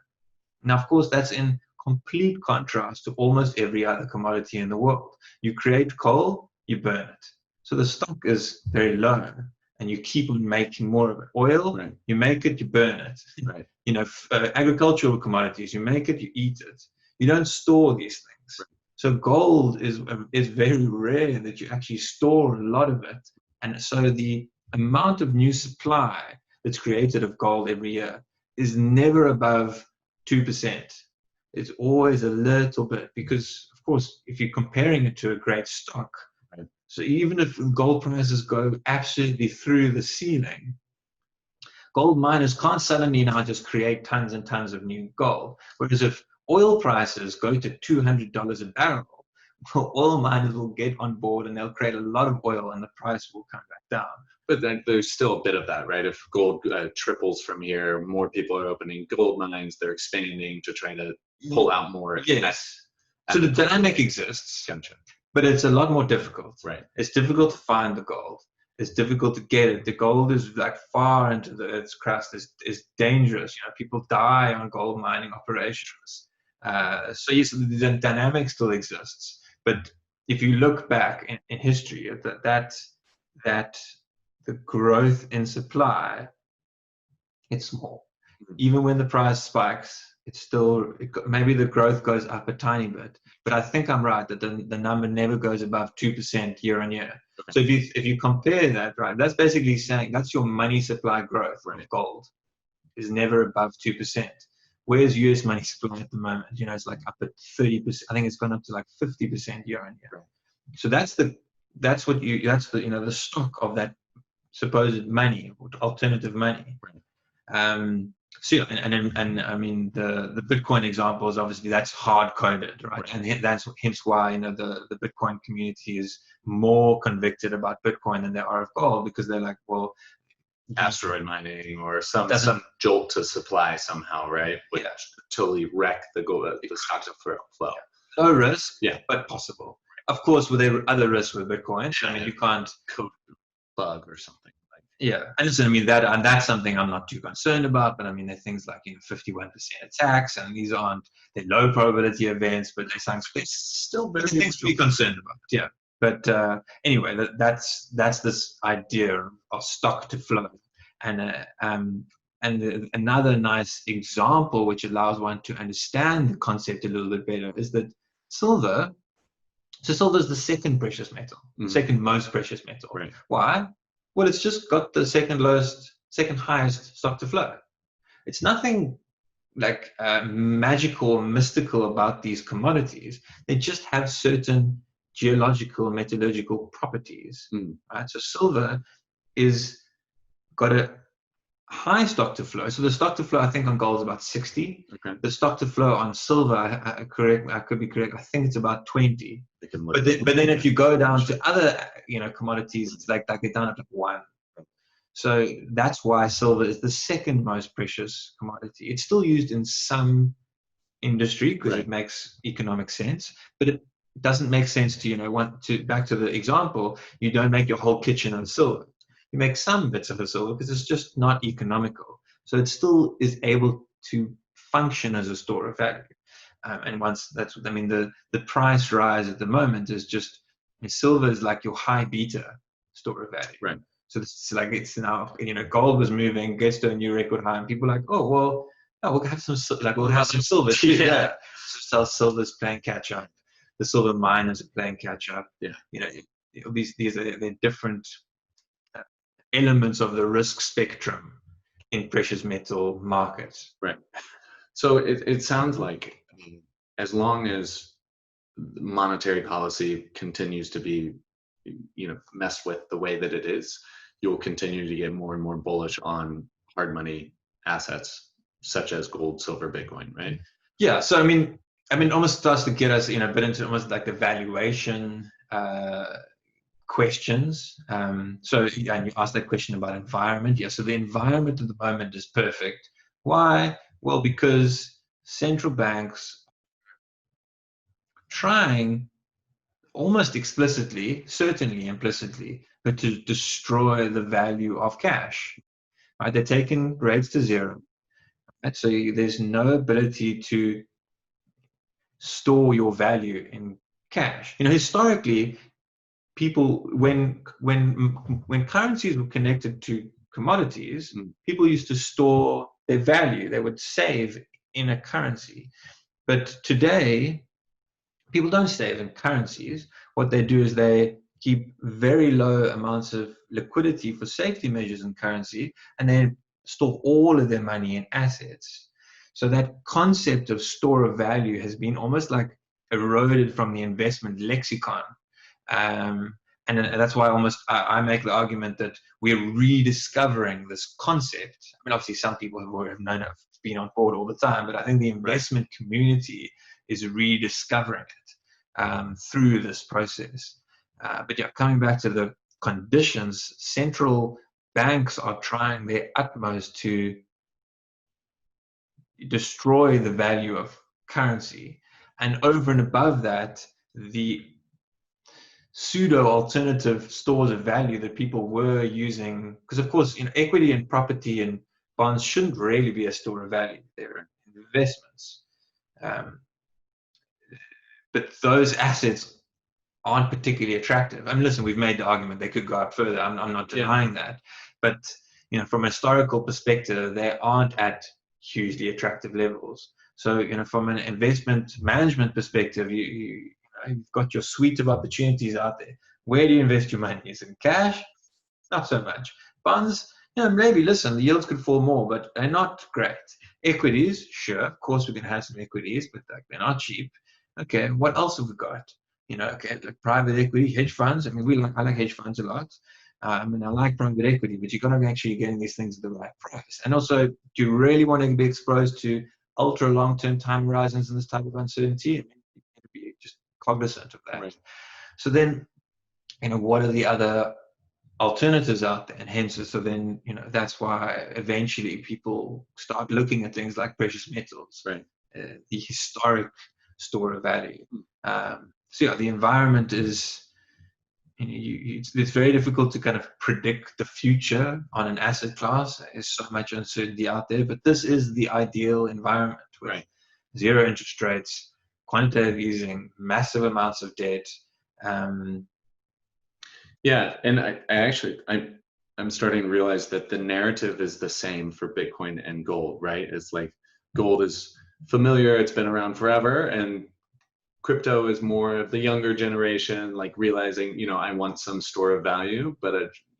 Now, of course, that's in complete contrast to almost every other commodity in the world. You create coal, you burn it. So the stock is very low, and you keep on making more of it. Oil, Right. You make it, you burn it. Right. Agricultural commodities, you make it, you eat it. You don't store these things. Right. So gold is very rare that you actually store a lot of it. And so the amount of new supply that's created of gold every year is never above 2%. It's always a little bit, because, of course, if you're comparing it to a great stock, right. So even if gold prices go absolutely through the ceiling, gold miners can't suddenly now just create tons and tons of new gold. Whereas if oil prices go to $200 a barrel, well, oil miners will get on board and they'll create a lot of oil and the price will come back down. But then there's still a bit of that, right? If gold triples from here, more people are opening gold mines, they're expanding to try to pull out more. Yes. So the dynamic exists, Gotcha. But it's a lot more difficult. Right. It's difficult to find the gold. It's difficult to get it. The gold is like far into the Earth's crust. Is dangerous. People die on gold mining operations. So yes, the dynamic still exists. But if you look back in history, that the growth in supply, it's small. Mm-hmm. Even when the price spikes, maybe the growth goes up a tiny bit. But I think I'm right that the number never goes above 2% year on year. Okay. So if you compare that, right, that's basically saying that's your money supply growth, right, of gold is never above 2%. Where's US money supply at the moment? It's like up at 30%. I think it's gone up to like 50% year on year. Right. So that's the stock of that supposed money, alternative money. Right. So yeah, and I mean the Bitcoin example is obviously that's hard coded, right? And that's hence why the Bitcoin community is more convicted about Bitcoin than they are of gold, because they're like, well, asteroid mining or some jolt to supply somehow, right? Would totally wreck the stock to flow. Yeah. Low risk, but possible. Of course, with other risks with Bitcoin, I mean you can't code bug or something. Yeah, and listen, I mean that's something I'm not too concerned about. But I mean, there are things like 51% attacks, and they're low probability events, but it's still very things to be concerned about. Yeah, but anyway, that's this idea of stock to flow, and another nice example which allows one to understand the concept a little bit better is that silver. So silver is the second precious metal, second most precious metal. Right. Why? Well, it's just got the second highest stock to flow. It's nothing like magical or mystical about these commodities. They just have certain geological, metallurgical properties. Right? So silver is got a high stock to flow. So the stock to flow, I think, on gold is about 60. Okay. The stock to flow on silver, I could be correct. I think it's about 20. But then if you go down to other commodities, it's like they're down at 1. So that's why silver is the second most precious commodity. It's still used in some industry because it makes economic sense, but it doesn't make sense to back to the example. You don't make your whole kitchen of silver. You make some bits of the silver because it's just not economical. So it still is able to function as a store of value. And once the price rise at the moment is just, silver is like your high beta store of value. Right. So it's now, gold was moving, gets to a new record high, and people are like, oh, well, we'll have some silver too. Yeah. So silver's playing catch up. The silver miners are playing catch up. Yeah. These are they're different elements of the risk spectrum in precious metal markets. Right. So it sounds like as long as monetary policy continues to be, messed with the way that it is, you'll continue to get more and more bullish on hard money assets such as gold, silver, Bitcoin, right? Yeah. So I mean, almost starts to get us, a bit into almost like the valuation questions. So yeah, and you asked that question about environment. Yeah. So the environment at the moment is perfect. Why? Well, because central banks trying almost explicitly, certainly implicitly, but to destroy the value of cash. Right? They're taking rates to zero. Right? So there's no ability to store your value in cash. Historically, people when currencies were connected to commodities, people used to store their value. They would save in a currency. But today, people don't save in currencies. What they do is they keep very low amounts of liquidity for safety measures in currency, and they store all of their money in assets. So that concept of store of value has been almost like eroded from the investment lexicon. Um, and that's why I make the argument that we're rediscovering this concept. I mean, obviously, some people have known it, been on board all the time, but I think the investment community is rediscovering it through this process. But yeah, coming back to the conditions, central banks are trying their utmost to destroy the value of currency. And over and above that, the pseudo alternative stores of value that people were using, because of course, equity and property and bonds shouldn't really be a store of value. They're investments. But those assets aren't particularly attractive. I mean, listen, we've made the argument they could go up further. I'm not denying that. But, from a historical perspective, they aren't at hugely attractive levels. So, from an investment management perspective, you've got your suite of opportunities out there. Where do you invest your money? Is it in cash? Not so much. Bonds, maybe, listen, the yields could fall more, but they're not great. Equities, sure, of course we can have some equities, but they're not cheap. Okay, what else have we got? Okay, like private equity, hedge funds. I mean, I like hedge funds a lot. I like private equity, but you've got to actually getting these things at the right price. And also, do you really want to be exposed to ultra long-term time horizons and this type of uncertainty? I mean, you need to be just cognizant of that. Right. So then, what are the other alternatives out there? And hence, so then, that's why eventually people start looking at things like precious metals, right? The historic store of value. So yeah, the environment is, it's very difficult to kind of predict the future on an asset class. There's so much uncertainty out there, but this is the ideal environment with right. Zero interest rates, quantitative easing, massive amounts of debt. Yeah, and I'm starting to realize that the narrative is the same for Bitcoin and gold, right? It's like gold is familiar, it's been around forever, and crypto is more of the younger generation, like realizing, I want some store of value, but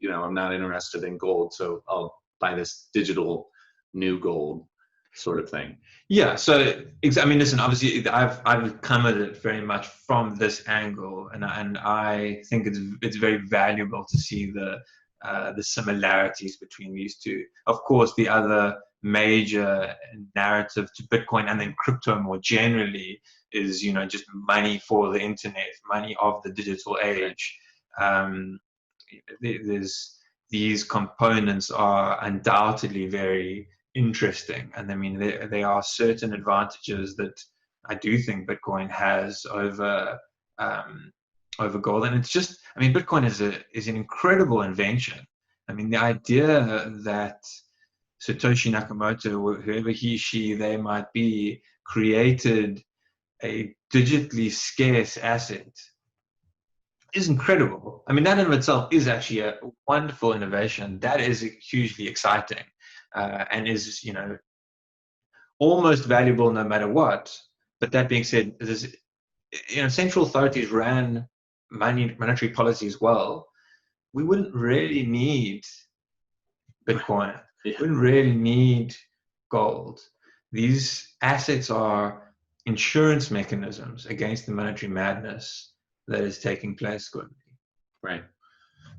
I'm not interested in gold, so I'll buy this digital new gold sort of thing. Yeah. So I mean, listen, obviously I've come at it very much from this angle, and I think it's very valuable to see the similarities between these two. Of course, the other major narrative to Bitcoin and then crypto more generally is, just money for the internet, money of the digital age. There's these components are undoubtedly very interesting, and I mean there are certain advantages that I do think Bitcoin has over gold, and it's just, I mean, Bitcoin is an incredible invention. I mean, the idea that Satoshi Nakamoto, whoever they might be, created a digitally scarce asset is incredible. I mean, that in of itself is actually a wonderful innovation. That is hugely exciting, and is, almost valuable no matter what. But that being said, central authorities ran monetary policy as well. We wouldn't really need Bitcoin. We wouldn't really need gold. These assets are insurance mechanisms against the monetary madness that is taking place globally. Right.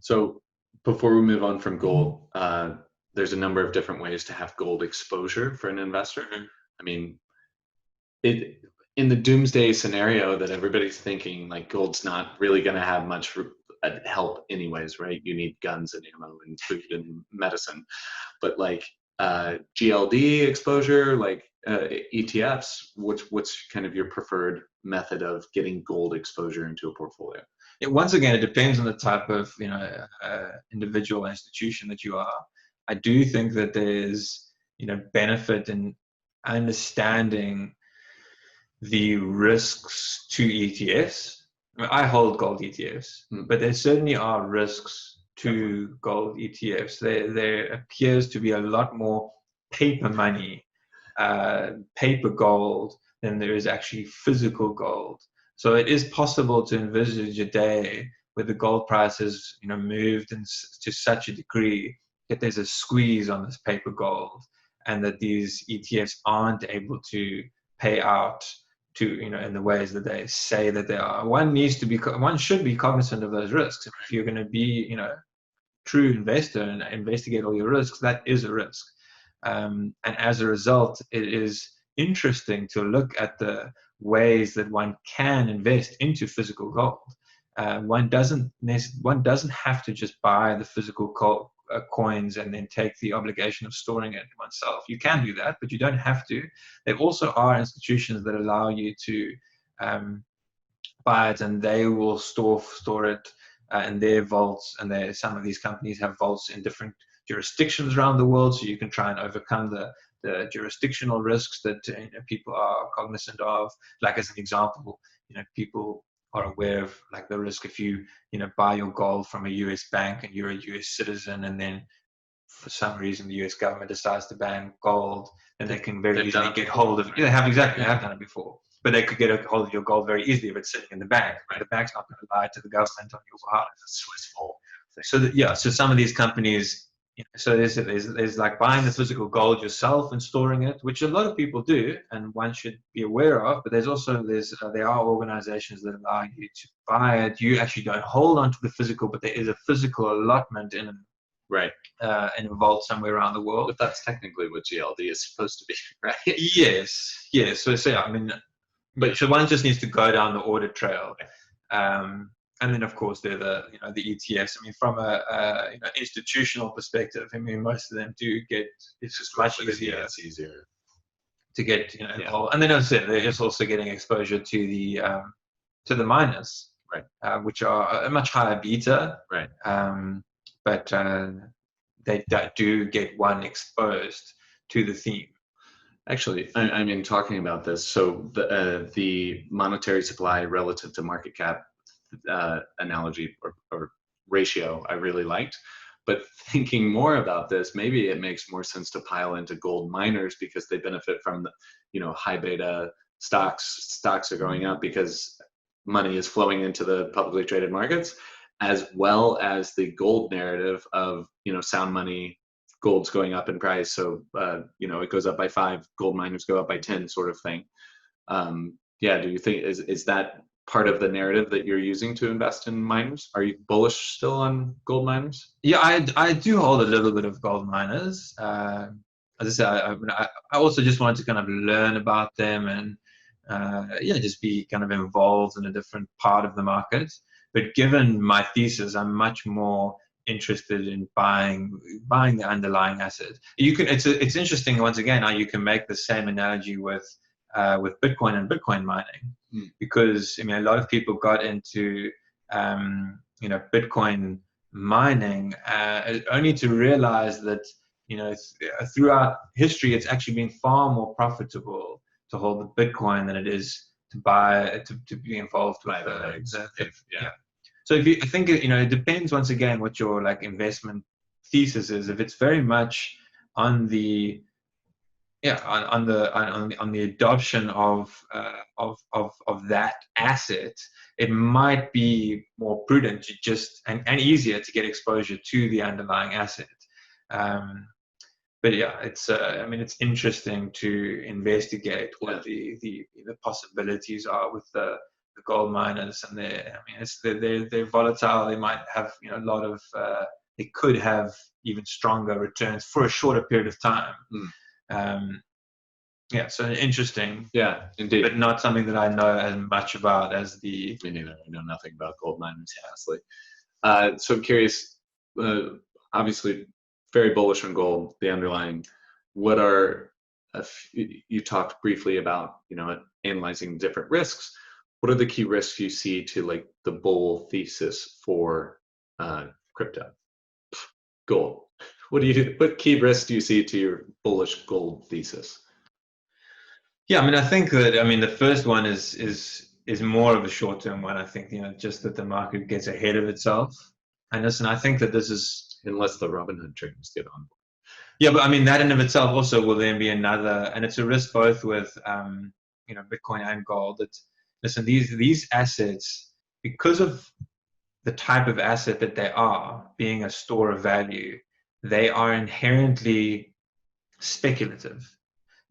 So before we move on from gold, there's a number of different ways to have gold exposure for an investor. I mean, in the doomsday scenario that everybody's thinking, like, gold's not really going to have much help anyways, right? You need guns and ammo and food and medicine. But like GLD exposure, like ETFs, what's kind of your preferred method of getting gold exposure into a portfolio? Once again, it depends on the type of individual institution that you are. I do think that there's benefit in understanding the risks to ETFs. I mean, I hold gold ETFs, but there certainly are risks to gold ETFs. There appears to be a lot more paper money, paper gold, than there is actually physical gold. So it is possible to envisage a day where the gold price has moved to such a degree that there's a squeeze on this paper gold, and that these ETFs aren't able to pay out to in the ways that they say that they are. One should be cognizant of those risks. If you're going to be true investor and investigate all your risks, that is a risk. And as a result, it is interesting to look at the ways that one can invest into physical gold. One doesn't have to just buy the physical coins and then take the obligation of storing it oneself. You can do that, but you don't have to. There also are institutions that allow you to buy it, and they will store it in their vaults. And some of these companies have vaults in different jurisdictions around the world, so you can try and overcome the jurisdictional risks that people are cognizant of. Like, as an example, people are aware of like the risk if you buy your gold from a US bank and you're a US citizen, and then for some reason the US government decides to ban gold, then they can very easily get hold of it. They have done it before, but they could get a hold of your gold very easily if it's sitting in the bank. Right? The bank's not going to lie to the government on your behalf. It's Swiss vault. So some of these companies. So there's like buying the physical gold yourself and storing it, which a lot of people do, and one should be aware of. But there are organizations that allow you to buy it. You actually don't hold on to the physical, but there is a physical allotment in a vault somewhere around the world. But that's technically what GLD is supposed to be, right? Yes. So yeah, I mean, but one just needs to go down the audit trail. And then, of course, there are the ETFs. I mean, from a institutional perspective, I mean, most of them do get. It's just much easier. Yeah, it's easier to get involved. And then, as I said, they're just also getting exposure to the miners, right? Which are a much higher beta, right? But they do get one exposed to the theme. Actually, I mean, talking about this, so the monetary supply relative to market cap analogy or ratio I really liked, but thinking more about this, maybe it makes more sense to pile into gold miners because they benefit from the high beta stocks are going up because money is flowing into the publicly traded markets, as well as the gold narrative of sound money, gold's going up in price, so it goes up by 5, gold miners go up by 10, sort of thing. Do you think is that part of the narrative that you're using to invest in miners? Are you bullish still on gold miners? Yeah, I do hold a little bit of gold miners. As I said, I also just wanted to kind of learn about them and just be kind of involved in a different part of the market. But given my thesis, I'm much more interested in buying the underlying asset. It's interesting, once again, how you can make the same analogy with Bitcoin and Bitcoin mining, because I mean, a lot of people got into Bitcoin mining only to realize that throughout history it's actually been far more profitable to hold the Bitcoin than it is to be involved with So I think it depends, once again, what your like investment thesis is. If it's very much on the adoption of that asset, it might be more prudent to just and easier to get exposure to the underlying asset. but yeah, it's I mean, it's interesting to investigate what the possibilities are with the gold miners, and they're volatile. They might have a lot of they could have even stronger returns for a shorter period of time. Yeah, so interesting. Yeah, indeed. But not something that I know as much about as the. Me neither. I know nothing about gold miners, honestly. So I'm curious, obviously very bullish on gold, the underlying. What are, you talked briefly about, analyzing different risks. What are the key risks you see to like the bull thesis for crypto? Gold. What key risks do you see to your bullish gold thesis? Yeah, I mean, I think that, the first one is more of a short-term one. I think, just that the market gets ahead of itself. And listen, I think that this is, unless the Robinhood traders get on board. Yeah, but I mean, that in of itself also will then be another, and it's a risk both with, Bitcoin and gold. That, listen, these assets, because of the type of asset that they are, being a store of value, they are inherently speculative.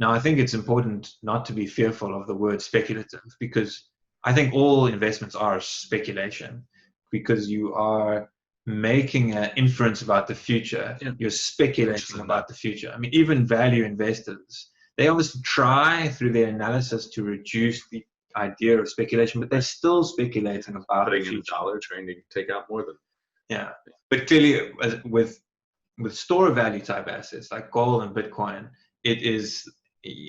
Now, I think it's important not to be fearful of the word speculative, because I think all investments are speculation, because you are making an inference about the future. Yeah. You're speculating about the future. I mean, even value investors, they obviously try through their analysis to reduce the idea of speculation, but they're still speculating about putting in a dollar, trying to take out more than. Yeah, but clearly with store of value type assets like gold and Bitcoin, it is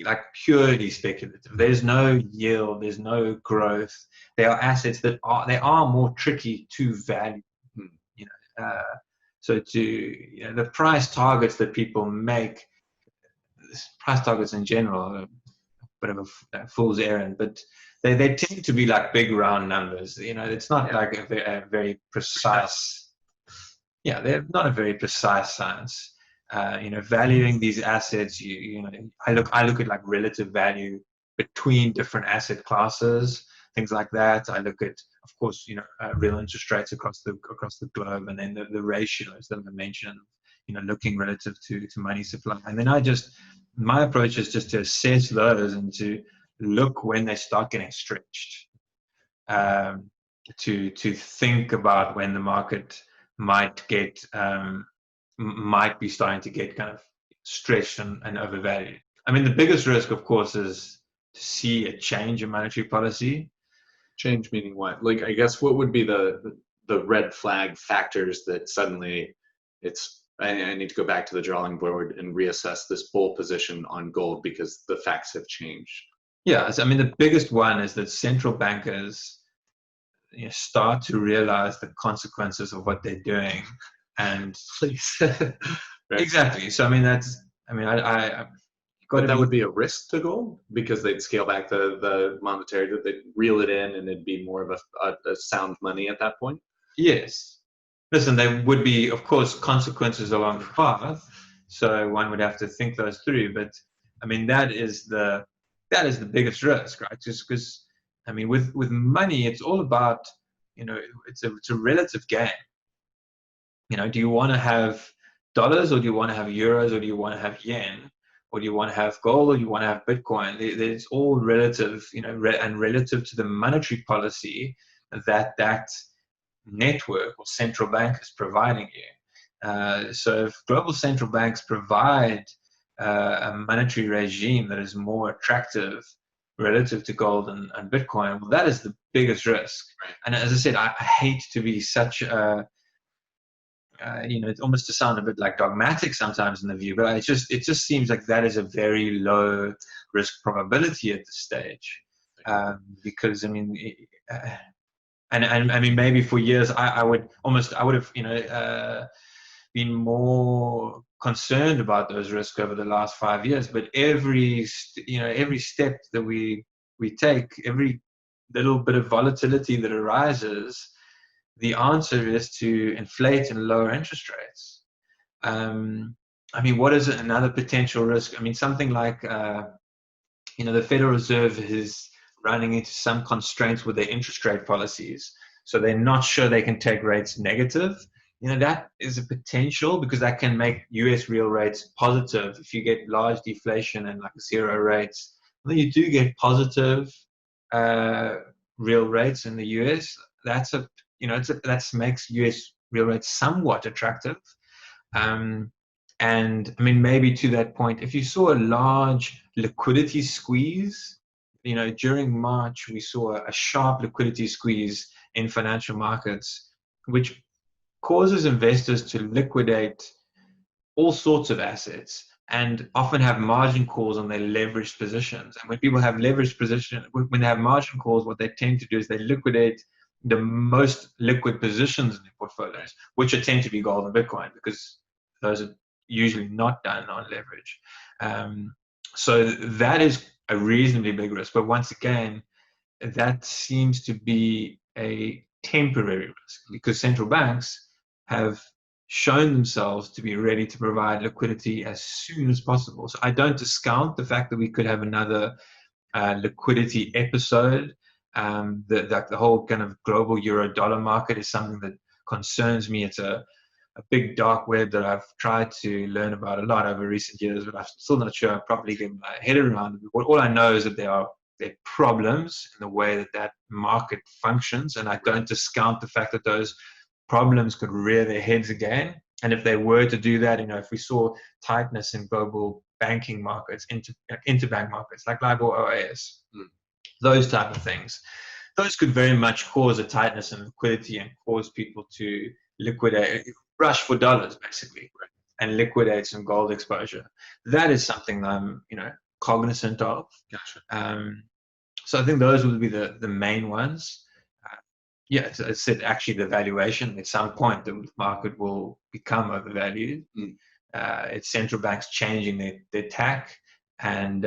like purely speculative. There's no yield, there's no growth. They are assets that are more tricky to value. So the price targets that people make, price targets in general, are a bit of a fool's errand, but they tend to be like big round numbers. It's not like a very precise. Yeah, they're not a very precise science. Valuing these assets, I look at like relative value between different asset classes, things like that. I look at, of course, real interest rates across the globe, and then the ratios that I mentioned, looking relative to money supply. And then my approach is just to assess those and to look when they start getting stretched, to think about when the market might be starting to get kind of stretched and overvalued. I mean, the biggest risk, of course, is to see a change in monetary policy. Change meaning what? Like, I guess what would be the red flag factors that suddenly I need to go back to the drawing board and reassess this bull position on gold because the facts have changed? Yeah, I mean, the biggest one is that central bankers start to realize the consequences of what they're doing. And exactly. So I mean, but that would be a risk to gold because they'd scale back the monetary, that they'd reel it in, and it'd be more of a sound money at that point. Yes. Listen, there would be, of course, consequences along the path. So one would have to think those through. But I mean, that is the biggest risk, right? Just because, I mean, with money, it's all about, it's a relative game. Do you want to have dollars, or do you want to have euros, or do you want to have yen, or do you want to have gold, or do you want to have Bitcoin? There's all relative, and relative to the monetary policy that network or central bank is providing you. So if global central banks provide a monetary regime that is more attractive relative to gold and Bitcoin, well, that is the biggest risk. Right. And as I said, I hate to be such a it's almost to sound a bit like dogmatic sometimes in the view, but it just seems like that is a very low risk probability at this stage, because I mean, and I mean, maybe for years I would have been more concerned about those risks over the last 5 years, but every step that we take, every little bit of volatility that arises, the answer is to inflate and lower interest rates. I mean, what is another potential risk? I mean, something like, the Federal Reserve is running into some constraints with their interest rate policies. So they're not sure they can take rates negative. that is a potential, because that can make US real rates positive. If you get large deflation and like zero rates, then you do get positive uh, real rates in the US. That's that makes US real rates somewhat attractive. And I mean, maybe to that point, if you saw a large liquidity squeeze, during March, we saw a sharp liquidity squeeze in financial markets, which causes investors to liquidate all sorts of assets and often have margin calls on their leveraged positions. And when people have leveraged positions, when they have margin calls, what they tend to do is they liquidate the most liquid positions in their portfolios, which tend to be gold and Bitcoin, because those are usually not done on leverage. So that is a reasonably big risk. But once again, that seems to be a temporary risk, because central banks have shown themselves to be ready to provide liquidity as soon as possible. So I don't discount the fact that we could have another liquidity episode. The whole kind of global euro dollar market is something that concerns me. It's a big dark web that I've tried to learn about a lot over recent years, but I'm still not sure I'm properly getting my head around it. All I know is that there are problems in the way that market functions, and I don't discount the fact that those problems could rear their heads again. And if they were to do that, if we saw tightness in global banking markets, interbank markets like LIBOR, OAS, those type of things, those could very much cause a tightness in liquidity and cause people to liquidate, rush for dollars basically, and liquidate some gold exposure. That is something that I'm, cognizant of. Gotcha. So I think those would be the main ones. It's actually the valuation. At some point, the market will become overvalued. It's central banks changing their tack and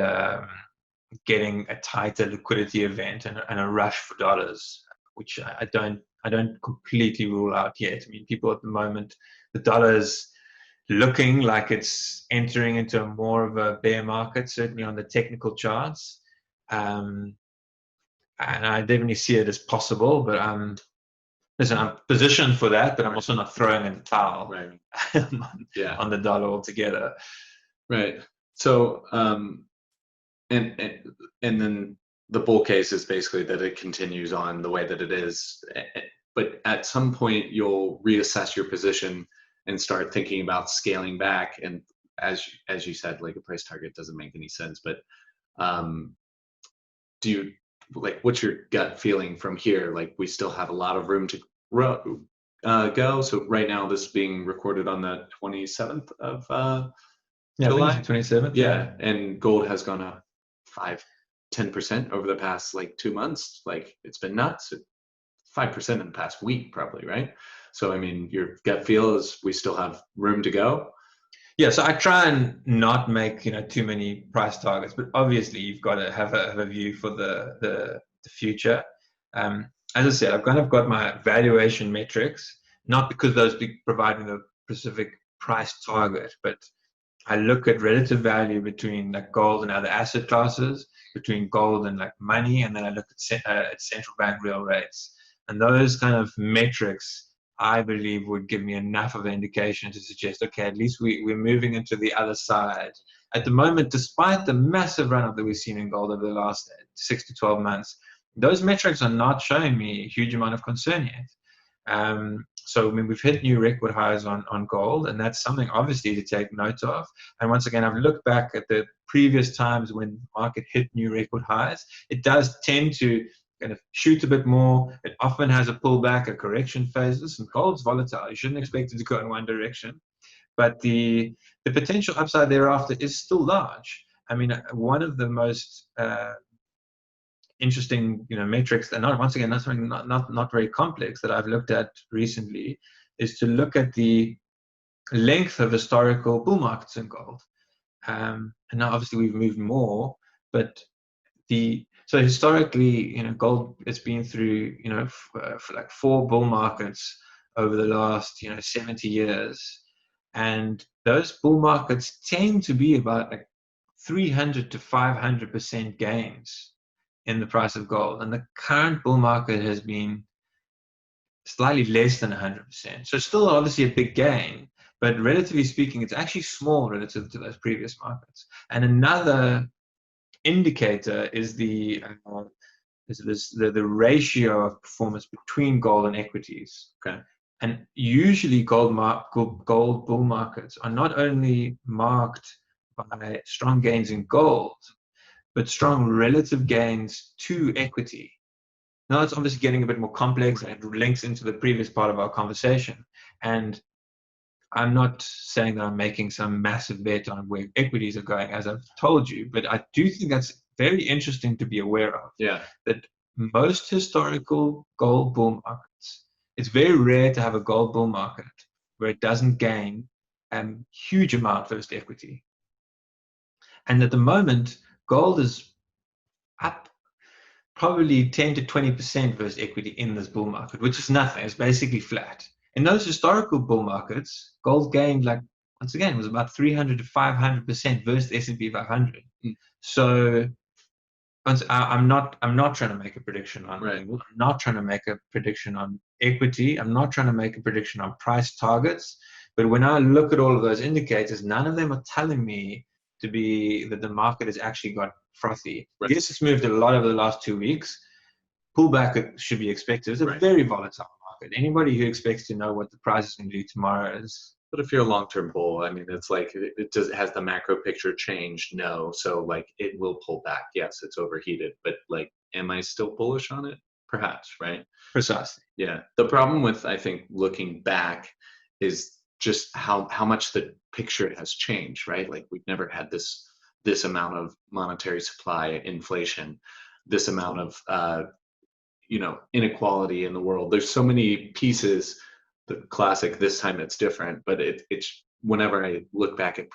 getting a tighter liquidity event and a rush for dollars, which I don't completely rule out yet. I mean, people at the moment, the dollar is looking like it's entering into more of a bear market, certainly on the technical charts. And I definitely see it as possible, but listen, I'm positioned for that, but I'm also not throwing in the towel on the dollar altogether. Right. So, and then the bull case is basically that it continues on the way that it is, but at some point you'll reassess your position and start thinking about scaling back. And as you said, like a price target doesn't make any sense, but do you, what's your gut feeling from here? Like, we still have a lot of room to go. So right now, this is being recorded on the 27th of July. 27th. Yeah, and gold has gone up 5-10% over the past 2 months. It's been nuts. 5% in the past week, probably, right? So I mean, your gut feel is we still have room to go. Yeah, so I try and not make too many price targets, but obviously you've got to have a view for the future. As I said, I've kind of got my valuation metrics, not because those be providing a specific price target, but I look at relative value between gold and other asset classes, between gold and money, and then I look at central bank real rates, and those kind of metrics I believe would give me enough of an indication to suggest, okay, at least we're moving into the other side. At the moment, despite the massive run-up that we've seen in gold over the last 6 to 12 months, those metrics are not showing me a huge amount of concern yet. So, I mean, we've hit new record highs on gold, and that's something obviously to take note of. And once again, I've looked back at the previous times when the market hit new record highs. It does tend to kind of shoot a bit more. It often has a pullback, a correction phases, and gold's volatile. You shouldn't expect it to go in one direction. But the potential upside thereafter is still large. I mean, one of the most interesting metrics, and once again, that's something not very complex, that I've looked at recently, is to look at the length of historical bull markets in gold. And now obviously we've moved more, but so historically, gold has been through for 4 bull markets over the last 70 years, and those bull markets tend to be about 300 to 500% gains in the price of gold. And the current bull market has been slightly less than 100%. So still obviously a big gain, but relatively speaking, it's actually small relative to those previous markets. And another indicator is the ratio of performance between gold and equities. Okay. And usually gold bull markets are not only marked by strong gains in gold, but strong relative gains to equity. Now it's obviously getting a bit more complex, and it links into the previous part of our conversation. And I'm not saying that I'm making some massive bet on where equities are going, as I've told you, but I do think that's very interesting to be aware of. Yeah. That most historical gold bull markets, it's very rare to have a gold bull market where it doesn't gain a huge amount versus equity. And at the moment, gold is up probably 10 to 20% versus equity in this bull market, which is nothing. It's basically flat. In those historical bull markets, gold gained, like, once again, was about 300 to 500% versus the S&P 500. So I'm not trying to make a prediction on right. gold. I'm not trying to make a prediction on equity. I'm not trying to make a prediction on price targets. But when I look at all of those indicators, none of them are telling me that the market has actually got frothy. Right. Yes, it's moved a lot over the last 2 weeks. Pullback should be expected. It's a very volatile market. Anybody who expects to know what the price is going to do tomorrow is. But if you're a long-term bull, I mean, it's like, has the macro picture changed? No. So like it will pull back. Yes, it's overheated, but like, am I still bullish on it? Perhaps, right? Precisely. Yeah. The problem with, I think, looking back is just how much the picture has changed, right? Like we've never had this amount of monetary supply, inflation, this amount of inequality in the world. There's so many pieces. The classic, this time it's different, but it's whenever I look back at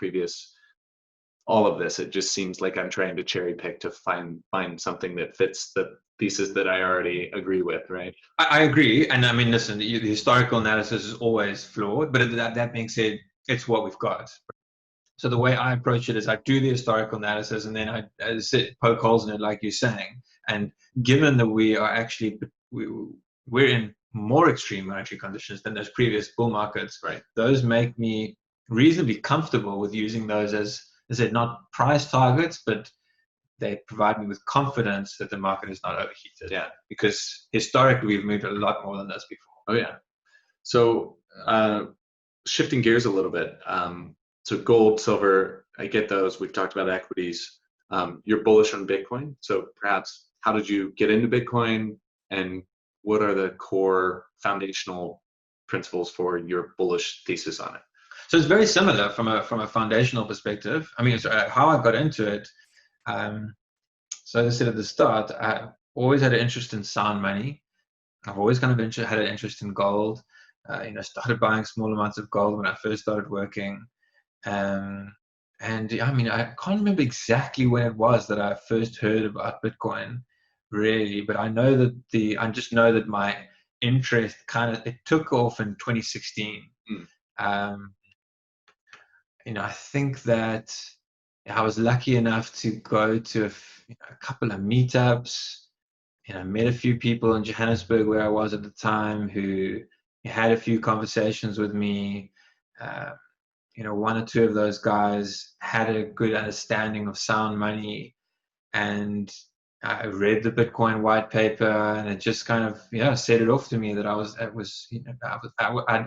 all of this, it just seems like I'm trying to cherry pick to find something that fits the thesis that I already agree with, right? I agree, and I mean, listen, the historical analysis is always flawed, but that being said, it's what we've got. So the way I approach it is I do the historical analysis, and then I poke holes in it, like you're saying. And given that we're in more extreme monetary conditions than those previous bull markets, right? Those make me reasonably comfortable with using those as I said, not price targets, but they provide me with confidence that the market is not overheated. Yeah. Because historically, we've moved a lot more than this before. Oh, yeah. So shifting gears a little bit. So gold, silver, I get those. We've talked about equities. You're bullish on Bitcoin. So perhaps how did you get into Bitcoin, and what are the core foundational principles for your bullish thesis on it? So it's very similar from a foundational perspective. I mean, how I got into it. So as I said at the start, I always had an interest in sound money. I've always kind of had an interest in gold. Started buying small amounts of gold when I first started working. And I mean, I can't remember exactly when it was that I first heard about Bitcoin, really. But I just know that my interest it took off in 2016. I think that I was lucky enough to go to a couple of meetups. Met a few people in Johannesburg where I was at the time who had a few conversations with me. One or two of those guys had a good understanding of sound money, and I read the Bitcoin white paper, and it just kind of set it off to me that I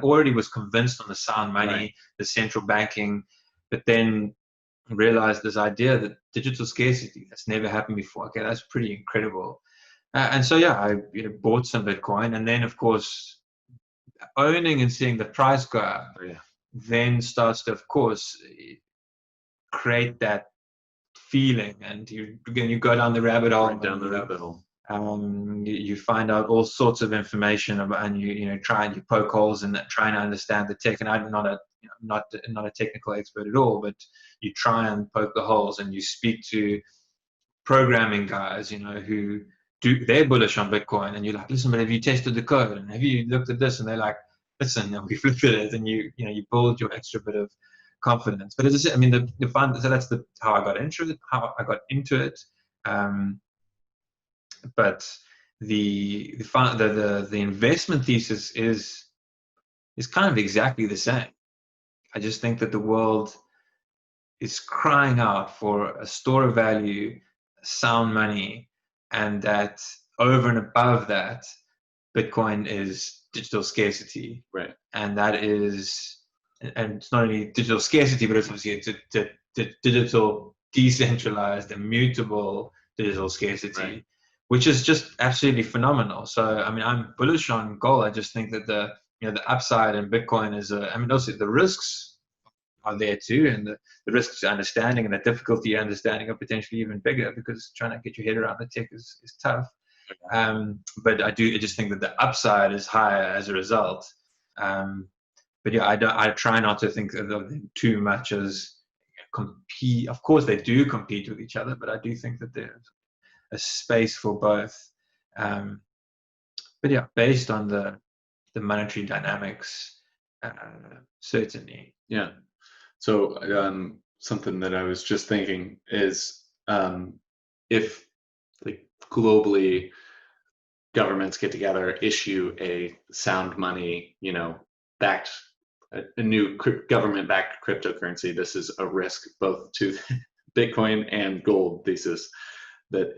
already was convinced on the sound money, right, the central banking, but then realized this idea that digital scarcity, that's never happened before. Okay, that's pretty incredible. And so I bought some Bitcoin, and then of course owning and seeing the price go up, then starts to, of course, create that feeling, and you go down the rabbit hole. You find out all sorts of information about, and you poke holes in that, trying to understand the tech. And I'm not a technical expert at all, but you try and poke the holes, and you speak to programming guys, they're bullish on Bitcoin, and you're like, listen, but have you tested the code, and have you looked at this? And they're like, listen, we've looked at it, and you build your extra bit of confidence. But as I said, I mean, the fun. So that's how I got into it. But the investment thesis is kind of exactly the same. I just think that the world is crying out for a store of value, sound money, and that over and above that, Bitcoin is digital scarcity. Right. And that is, and it's not only digital scarcity, but it's obviously digital, decentralized, immutable digital scarcity, right. which is just absolutely phenomenal. So, I mean, I'm bullish on gold. I just think that the upside in Bitcoin is, I mean, also the risks are there too, and the risks understanding and the difficulty understanding are potentially even bigger, because trying to get your head around the tech is tough. But I just think that the upside is higher as a result. But yeah, I try not to think of them too much as compete. Of course, they do compete with each other, but I do think that there's a space for both. But yeah, based on the monetary dynamics, certainly. Yeah. So something that I was just thinking is, if like globally governments get together, issue a sound money, backed a new government-backed cryptocurrency, this is a risk both to Bitcoin and gold thesis, that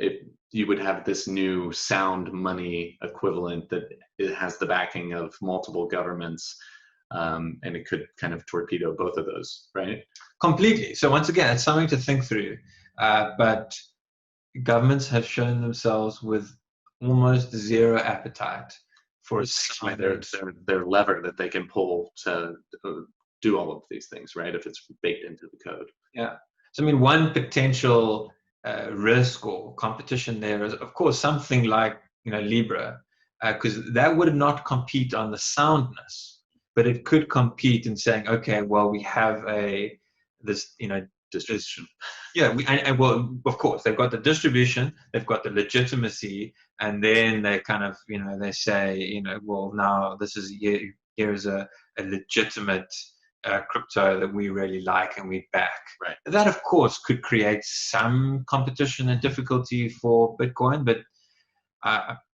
you would have this new sound money equivalent that it has the backing of multiple governments. And it could kind of torpedo both of those, right? Completely. So once again, it's something to think through. But governments have shown themselves with almost zero appetite for their lever that they can pull to do all of these things, right? If it's baked into the code. Yeah. So I mean, one potential risk or competition there is, of course, something like Libra, because that would not compete on the soundness, but it could compete in saying, okay, well, we have this distribution. Yeah, well, of course, they've got the distribution, they've got the legitimacy, and then they kind of, they say, well, now this is here's a legitimate crypto that we really like and we back. Right. That, of course, could create some competition and difficulty for Bitcoin, but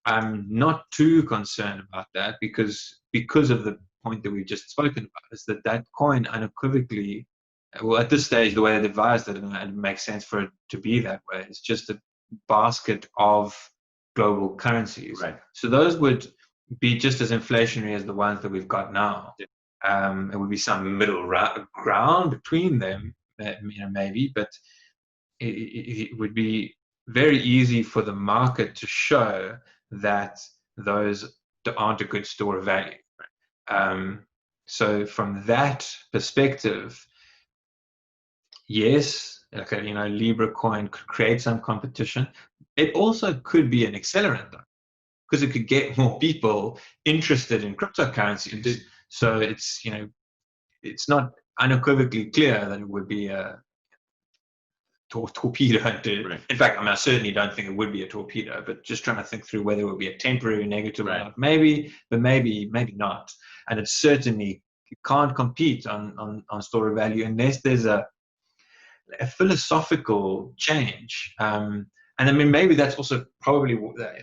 I'm not too concerned about that because of the point that we've just spoken about, is that coin unequivocally, well, at this stage, the way they devised it, and it makes sense for it to be that way, it's just a basket of global currencies. Right. So those would be just as inflationary as the ones that we've got now. Yeah. It would be some middle ground between them, maybe, but it would be very easy for the market to show that those aren't a good store of value. So from that perspective, yes, okay, Libra coin could create some competition. It also could be an accelerant, though, because it could get more people interested in cryptocurrencies. So it's not unequivocally clear that it would be a torpedo. Right. In fact, I certainly don't think it would be a torpedo, but just trying to think through whether it would be a temporary negative or not. Maybe, but maybe not. And it certainly can't compete on store of value unless there's a philosophical change. And I mean, maybe that's also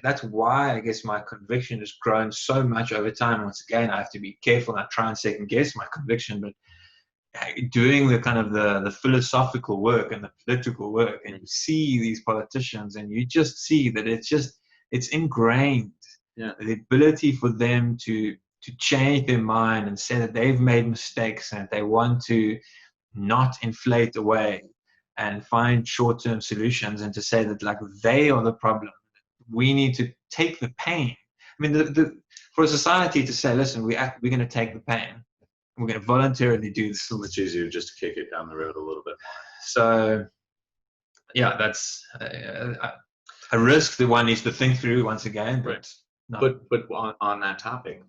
that's why I guess my conviction has grown so much over time. Once again, I have to be careful not try and second guess my conviction, but doing the kind of the philosophical work and the political work, and you see these politicians and you just see that it's ingrained. Yeah. The ability for them to change their mind and say that they've made mistakes and they want to not inflate away and find short-term solutions, and to say that like they are the problem. We need to take the pain. I mean, for a society to say, listen, we're going to take the pain. We're going to voluntarily do this. So much easier just to kick it down the road a little bit more. So, yeah, that's a risk that one needs to think through once again. But but on that topic,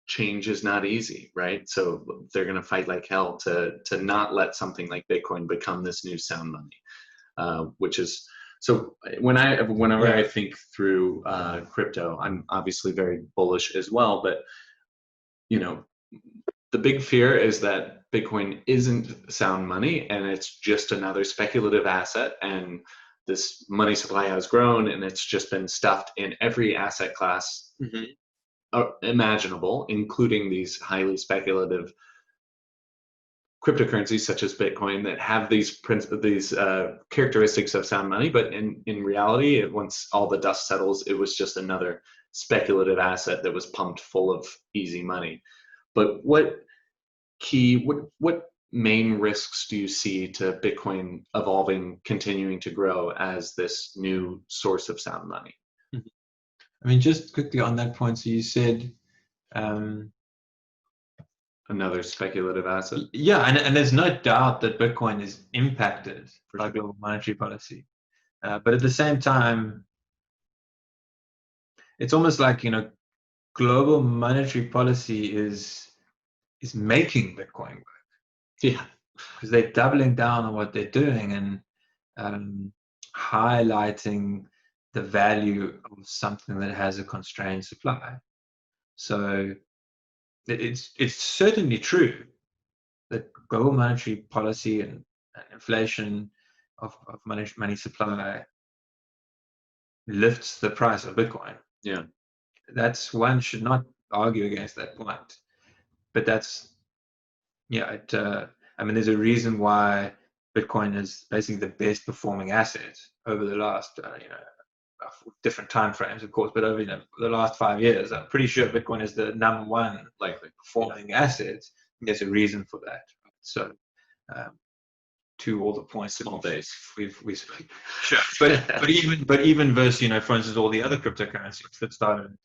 change is not easy, right? So they're going to fight like hell to not let something like Bitcoin become this new sound money, which is so. Whenever I think through crypto, I'm obviously very bullish as well. But the big fear is that Bitcoin isn't sound money and it's just another speculative asset, and this money supply has grown, and it's just been stuffed in every asset class imaginable, including these highly speculative cryptocurrencies such as Bitcoin that have these characteristics of sound money. But in reality, once all the dust settles, it was just another speculative asset that was pumped full of easy money. But what main risks do you see to Bitcoin evolving, continuing to grow as this new source of sound money? I mean, just quickly on that point, so you said another speculative asset. Yeah, and there's no doubt that Bitcoin is impacted by global monetary policy. But at the same time, it's almost like, global monetary policy is making Bitcoin work. Yeah. Because they're doubling down on what they're doing and highlighting the value of something that has a constrained supply. So it's certainly true that global monetary policy and inflation of money supply lifts the price of Bitcoin. Yeah. One should not argue against that point. But I mean, there's a reason why Bitcoin is basically the best performing asset over the last, different time frames, of course, but over the last 5 years. I'm pretty sure Bitcoin is the number one likely performing asset. There's a reason for that. So, to all the points small days we've sure, but even versus, for instance, all the other cryptocurrencies that started,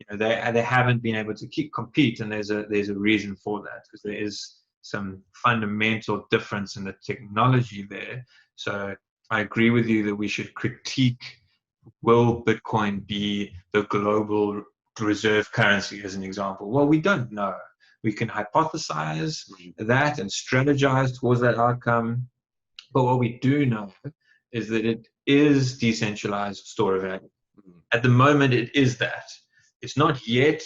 they haven't been able to compete, and there's a reason for that, because there is some fundamental difference in the technology there. So I agree with you that we should critique, will Bitcoin be the global reserve currency, as an example? Well, we don't know. We can hypothesize that and strategize towards that outcome. But what we do know is that it is decentralized store of value. At the moment, it is that. It's not yet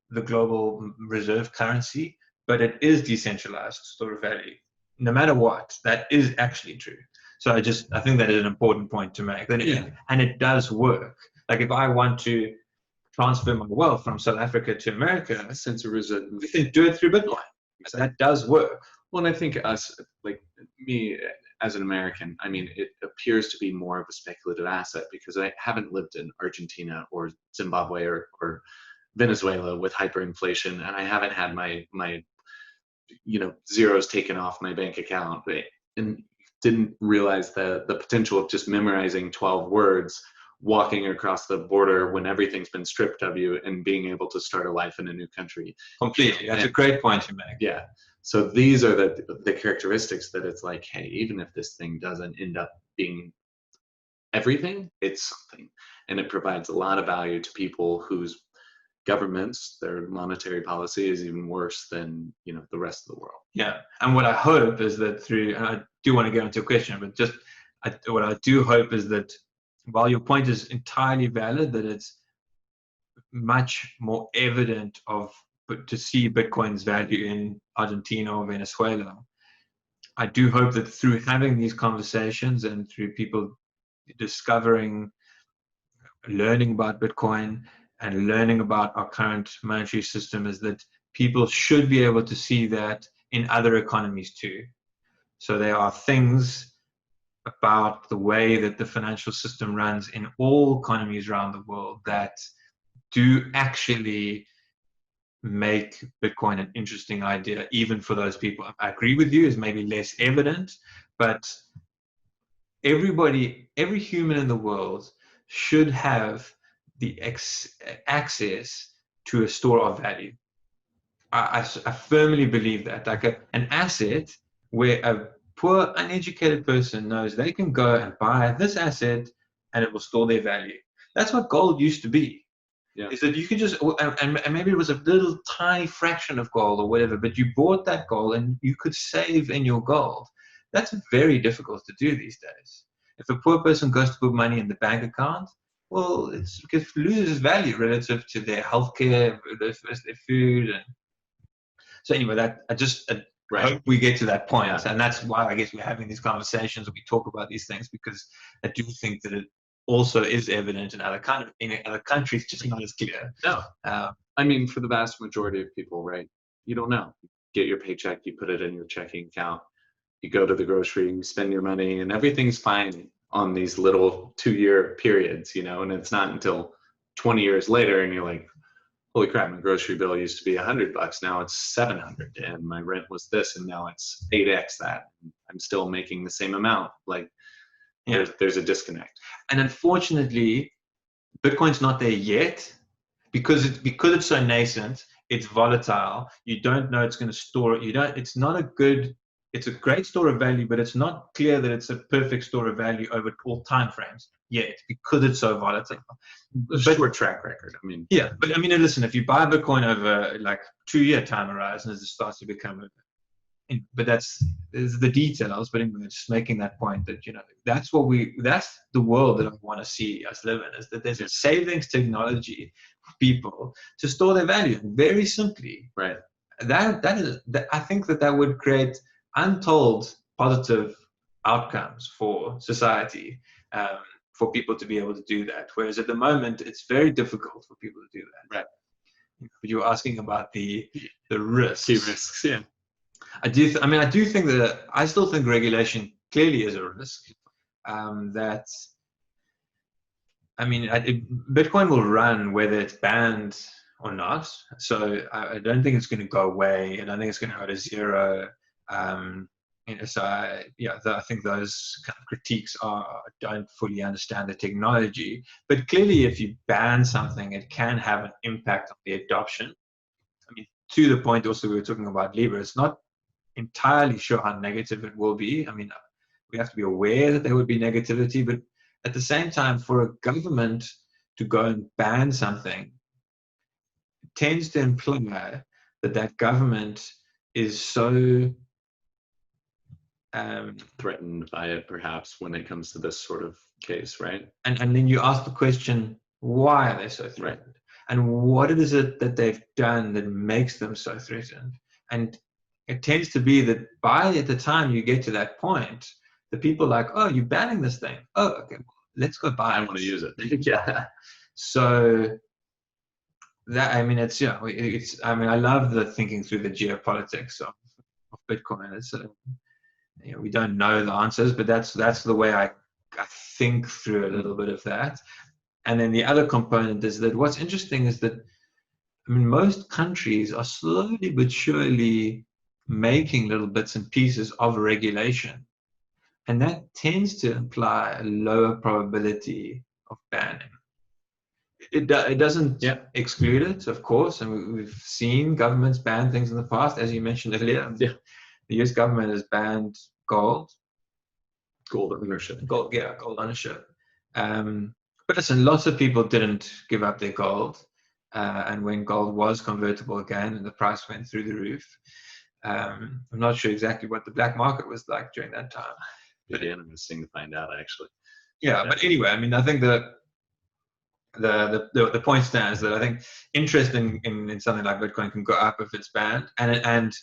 the global reserve currency, but it is decentralized store of value. No matter what, that is actually true. So I think that is an important point to make. And it does work. Like, if I want to transfer my wealth from South Africa to America, since a reserve, we can do it through Bitcoin. So that does work. Well, and I think me as an American, I mean, it appears to be more of a speculative asset because I haven't lived in Argentina or Zimbabwe or Venezuela with hyperinflation, and I haven't had my zeros taken off my bank account, and didn't realize the potential of just memorizing 12 words, walking across the border when everything's been stripped of you, and being able to start a life in a new country. Completely. That's a great point to make. Yeah. So these are the characteristics that it's like, hey, even if this thing doesn't end up being everything, it's something. And it provides a lot of value to people whose governments, their monetary policy is even worse than the rest of the world. Yeah. And what I hope is that and I do want to get into your question, but what I do hope is that, while your point is entirely valid, that it's much more evident to see Bitcoin's value in Argentina or Venezuela. I do hope that through having these conversations and through people learning about Bitcoin and learning about our current monetary system, is that people should be able to see that in other economies too. So there are things about the way that the financial system runs in all economies around the world that do actually make Bitcoin an interesting idea, even for those people. I agree with you, is maybe less evident, but every human in the world should have the access to a store of value. I firmly believe that, like an asset where a poor, uneducated person knows they can go and buy this asset and it will store their value. That's what gold used to be. Yeah. Is that you could just, and maybe it was a little tiny fraction of gold or whatever, but you bought that gold and you could save in your gold. That's very difficult to do these days. If a poor person goes to put money in the bank account, well, it's because it loses value relative to their healthcare, their food. And so anyway, I Right. hope we get to that point. Yeah. And that's why I guess we're having these conversations and we talk about these things, because I do think that it also is evident in other countries, just not as clear. No. Um, I mean, for the vast majority of people, right? You don't know. You get your paycheck, you put it in your checking account, you go to the grocery, you spend your money, and everything's fine on these little 2-year periods, and it's not until 20 years later and you're like, holy crap, my grocery bill used to be $100, now it's 700, and my rent was this, and now it's 8x that. I'm still making the same amount. Like, there's a disconnect. and unfortunately, Bitcoin's not there yet, because it's so nascent. It's volatile. You don't know it's going to store it. It's not a good. It's a great store of value, but it's not clear that it's a perfect store of value over all time frames yet, because it's so volatile. Short track record. I mean, yeah, but I mean, listen, if you buy Bitcoin over like 2-year time horizon, as it starts to become but there's the details. But anyway, just making that point that that's the world that I want to see us live in, is that there's a savings technology for people to store their value very simply. Right. That I think that would create untold positive outcomes for society, for people to be able to do that. Whereas at the moment, it's very difficult for people to do that. Right. But you were asking about the risks. Key risks. Yeah. I still think regulation clearly is a risk. Bitcoin will run whether it's banned or not. So I don't think it's going to go away, and I think it's going to go to zero. I think those kind of critiques don't fully understand the technology. But clearly, if you ban something, it can have an impact on the adoption. I mean, to the point also we were talking about Libra, it's not entirely sure how negative it will be. I mean, we have to be aware that there would be negativity, but at the same time, for a government to go and ban something tends to imply that government is so threatened by it, perhaps, when it comes to this sort of case, right? And then you ask the question, why are they so threatened? Right. And what is it that they've done that makes them so threatened? And it tends to be that at the time you get to that point, the people are like, oh, you're banning this thing. Oh, okay, let's go buy it. I want to use it. Yeah. So I love the thinking through the geopolitics of Bitcoin. We don't know the answers, but that's the way I think through a little bit of that. And then the other component is that what's interesting is that, most countries are slowly but surely making little bits and pieces of regulation. And that tends to imply a lower probability of banning. It doesn't exclude it, of course. And we've seen governments ban things in the past, as you mentioned earlier. Yeah. The US government has banned gold ownership. Gold ownership. But listen, lots of people didn't give up their gold. And when gold was convertible again and the price went through the roof, I'm not sure exactly what the black market was like during that time. But interesting to find out, actually. Yeah, but anyway, I think that the point stands that I think interest in something like Bitcoin can go up if it's banned, and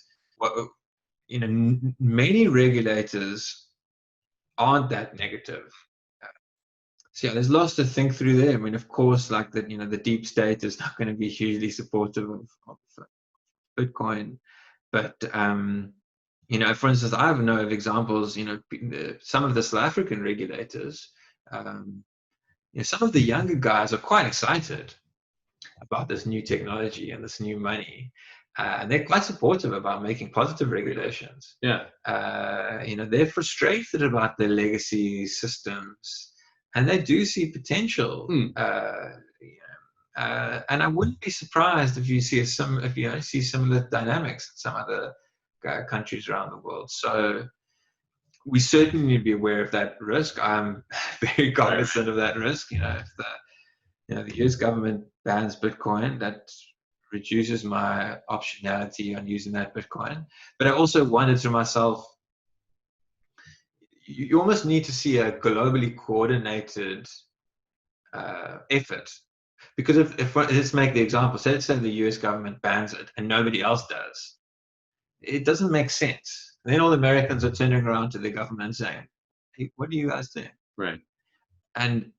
many regulators aren't that negative. So there's lots to think through there. Of course, like that, the deep state is not going to be hugely supportive of Bitcoin, but for instance, I know of examples. Some of the South African regulators, some of the younger guys are quite excited about this new technology and this new money. And they're quite supportive about making positive regulations. Yeah. They're frustrated about their legacy systems, and they do see potential. And I wouldn't be surprised if you see similar dynamics in some other countries around the world. So we certainly need to be aware of that risk. I'm very cognizant of that risk. If the US government bans Bitcoin, that reduces my optionality on using that Bitcoin. But I also wondered to myself, you almost need to see a globally coordinated effort. Because if let's make the example, let's say the US government bans it and nobody else does. it doesn't make sense. And then all the Americans are turning around to their government saying, hey, what are you guys doing? Right. And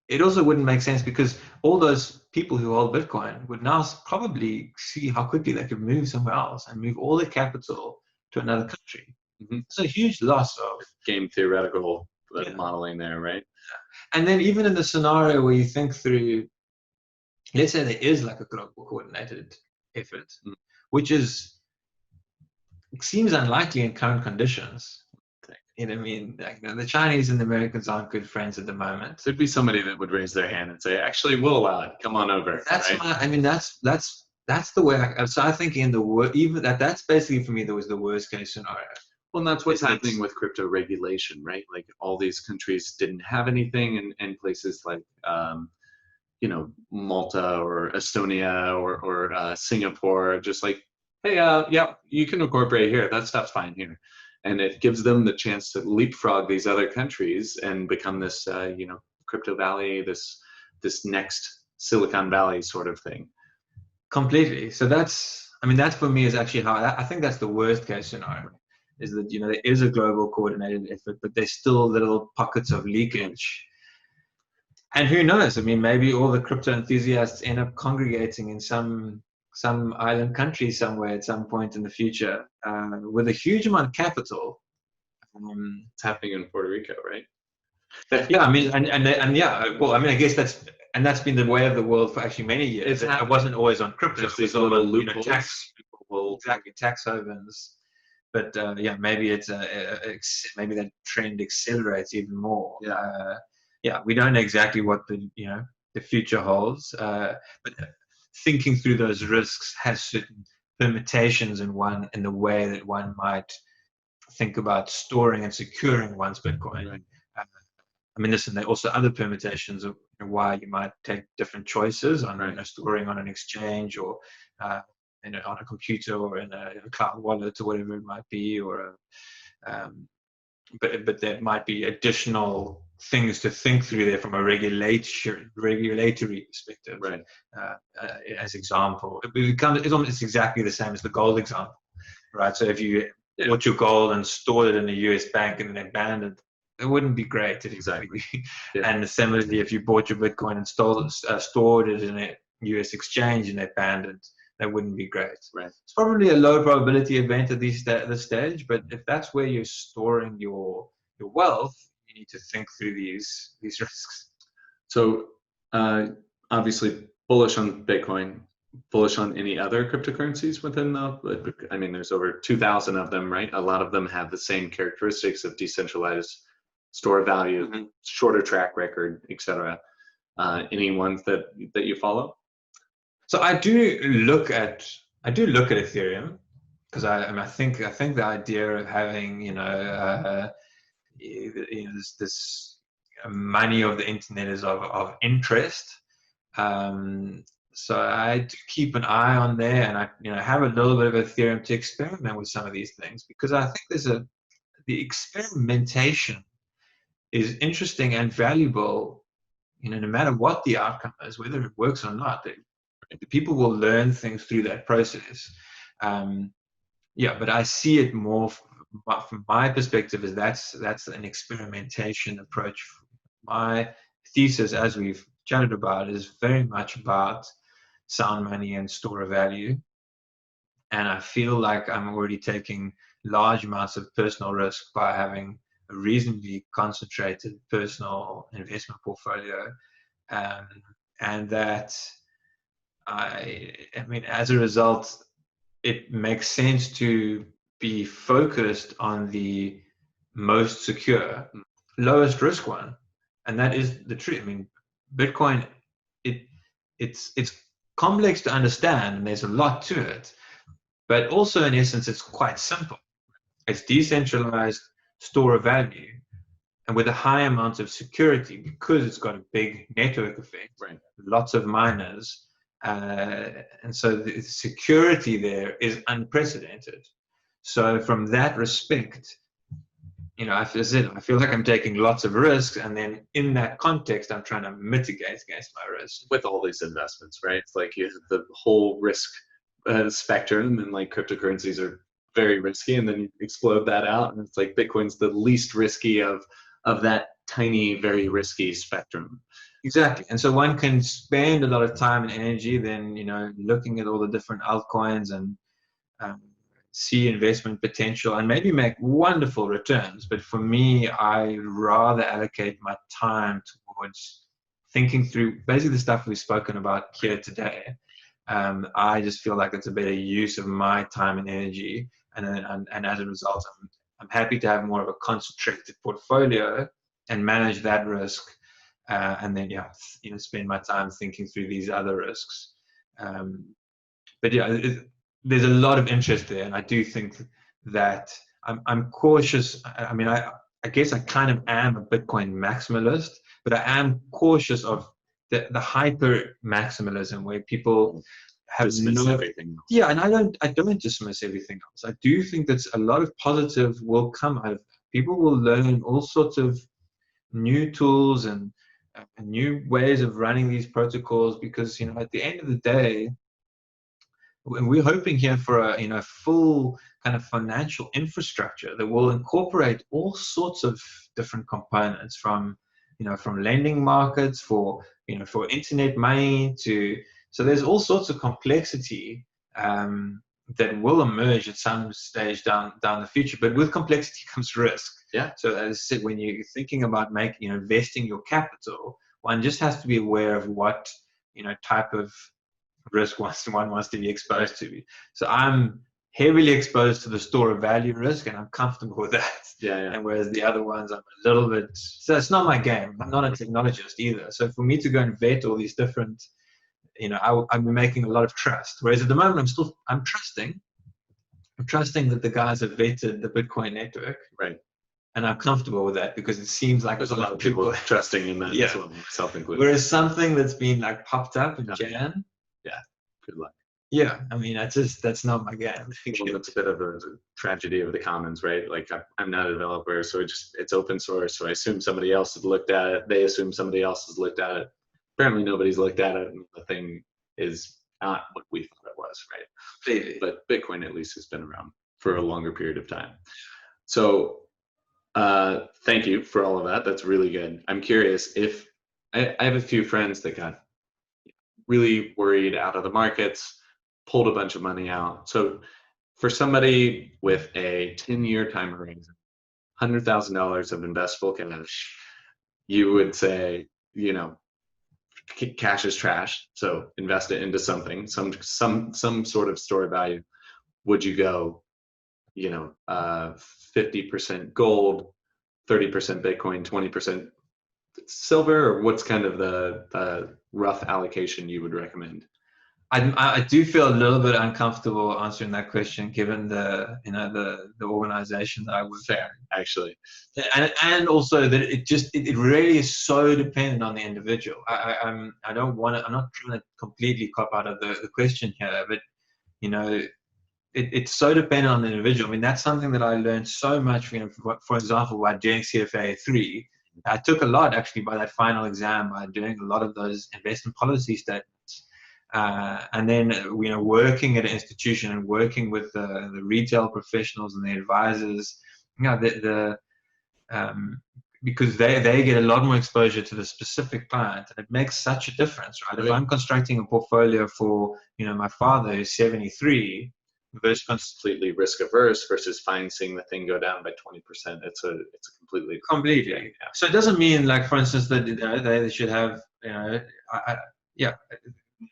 it also wouldn't make sense because all those people who hold Bitcoin would now probably see how quickly they could move somewhere else and move all their capital to another country. It's a huge loss of game theoretical modeling there, right? And then even in the scenario where you think through, let's say there is like a global coordinated effort, which seems unlikely in current conditions. You know what I mean? Like, the Chinese and the Americans aren't good friends at the moment. There'd be somebody that would raise their hand and say, actually, we'll allow it. Come on over. That's right? That's the way so I think in the even that's basically for me that was the worst case scenario. Well, and that's what's happening with crypto regulation, right? Like all these countries didn't have anything, and places like Malta or Estonia or Singapore, just like, hey, yeah, you can incorporate here. That stuff's fine here. And it gives them the chance to leapfrog these other countries and become this, crypto valley, this next Silicon Valley sort of thing. Completely. So that's for me is actually how I think that's the worst case scenario. Is that there is a global coordinated effort, but there's still little pockets of leakage. And who knows? I mean, maybe all the crypto enthusiasts end up congregating in some island country somewhere at some point in the future with a huge amount of capital. It's happening in Puerto Rico, right? Yeah, I mean, and yeah, well, I mean, I guess that's been the way of the world for actually many years. It wasn't always on crypto. Just these little loopholes. Tax havens. But yeah, maybe maybe that trend accelerates even more. Yeah, we don't know exactly what the future holds, but thinking through those risks has certain permutations in the way that one might think about storing and securing one's Bitcoin. Right. I mean, listen, there are also other permutations of why you might take different choices on storing on an exchange or on a computer or in a cloud wallet or whatever it might be, or but there might be additional things to think through there from a regulatory perspective. Right. As example, it's exactly the same as the gold example, right? So if you bought your gold and stored it in a US bank and then abandoned, it wouldn't be great. Exactly. And similarly, if you bought your Bitcoin and stored it in a US exchange and abandoned, that wouldn't be great. Right. It's probably a low probability event at this stage, but if that's where you're storing your wealth, you need to think through these risks. So obviously bullish on Bitcoin, bullish on any other cryptocurrencies within I mean, there's over 2,000 of them, right? A lot of them have the same characteristics of decentralized store value, shorter track record, etc. Any ones that you follow? So I do look at Ethereum because I think the idea of having this money of the internet is of interest. So I do keep an eye on there, and I have a little bit of Ethereum to experiment with some of these things because I think the experimentation is interesting and valuable. No matter what the outcome is, whether it works or not, the people will learn things through that process. But I see it more from my perspective as that's an experimentation approach. My thesis, as we've chatted about, is very much about sound money and store of value. And I feel like I'm already taking large amounts of personal risk by having a reasonably concentrated personal investment portfolio. And that I mean, as a result, it makes sense to be focused on the most secure, lowest risk one. And that is the truth. I mean, Bitcoin, it's complex to understand and there's a lot to it, but also in essence, it's quite simple. It's decentralized store of value and with a high amount of security because it's got a big network effect, right? Lots of miners. And so the security there is unprecedented. So from that respect, I feel like I'm taking lots of risks, and then in that context, I'm trying to mitigate against my risk. With all these investments, right? It's like you have the whole risk spectrum, and like cryptocurrencies are very risky, and then you explode that out, and it's like Bitcoin's the least risky of that tiny, very risky spectrum. Exactly. And so one can spend a lot of time and energy then, looking at all the different altcoins and um, see investment potential and maybe make wonderful returns. But for me, I rather allocate my time towards thinking through basically the stuff we've spoken about here today. I just feel like it's a better use of my time and energy. And as a result, I'm happy to have more of a concentrated portfolio and manage that risk. And then, spend my time thinking through these other risks. But yeah, there's a lot of interest there, and I do think that I'm cautious. I mean, I guess I kind of am a Bitcoin maximalist, but I am cautious of the hyper maximalism where people have dismiss everything else. Yeah, and I don't dismiss everything else. I do think that a lot of positive will come out of it. People will learn all sorts of new tools and new ways of running these protocols, because at the end of the day, we're hoping here for a full kind of financial infrastructure that will incorporate all sorts of different components, from lending markets for internet money so there's all sorts of complexity that will emerge at some stage down the future. But with complexity comes risk. Yeah. So as I said, when you're thinking about investing your capital, one just has to be aware of what type of risk one wants to be exposed to. So I'm heavily exposed to the store of value risk, and I'm comfortable with that. Yeah. And whereas the other ones, I'm a little bit. So it's not my game. I'm not a technologist either. So for me to go and vet all these different, I'm making a lot of trust. Whereas at the moment, I'm trusting. I'm trusting that the guys have vetted the Bitcoin network. Right. And I'm comfortable with that, because it seems like there's a lot of people trusting in that as well, self-included. Whereas something that's been popped up in Jan. Yeah. Good luck. Yeah, I mean, that's not my game. Well, it's a bit of a tragedy of the commons, right? Like, I'm not a developer, so it's open source. So I assume somebody else has looked at it. They assume somebody else has looked at it. Apparently, nobody's looked at it, and the thing is not what we thought it was, right? Maybe. But Bitcoin at least has been around for a longer period of time. So, thank you for all of that. That's really good. I'm curious if I have a few friends that got really worried out of the markets, pulled a bunch of money out. So for somebody with a 10-year time horizon, $100,000 of investable cash, you would say, cash is trash. So invest it into something, some sort of store of value. Would you go, 50% gold, 30% Bitcoin, 20% silver, or what's kind of the rough allocation you would recommend? I do feel a little bit uncomfortable answering that question, given the organization that I work for, actually, and also that it really is so dependent on the individual. I'm not trying to completely cop out of the question here, but it's so dependent on the individual. I mean, that's something that I learned so much. For example, by doing CFA 3, I took a lot actually by that final exam, by doing a lot of those investment policy statements. And then working at an institution and working with the retail professionals and the advisors, because they get a lot more exposure to the specific client, and it makes such a difference, right? If I'm constructing a portfolio for my father who's 73, versus completely risk averse, versus seeing the thing go down by 20%, it's a completely. Yeah. So it doesn't mean, like, for instance, that they should have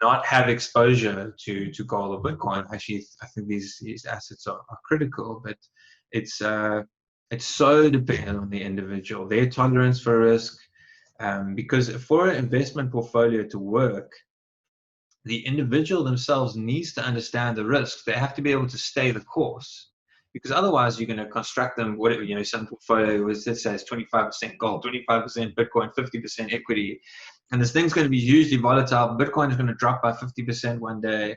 not have exposure to gold or Bitcoin. Actually, I think these assets are critical, but it's so dependent on the individual, their tolerance for risk, because for an investment portfolio to work, the individual themselves needs to understand the risks. They have to be able to stay the course, because otherwise you're going to construct them, some portfolio was, let's say, it's 25% gold, 25% Bitcoin, 50% equity. And this thing's going to be hugely volatile. Bitcoin is going to drop by 50% one day,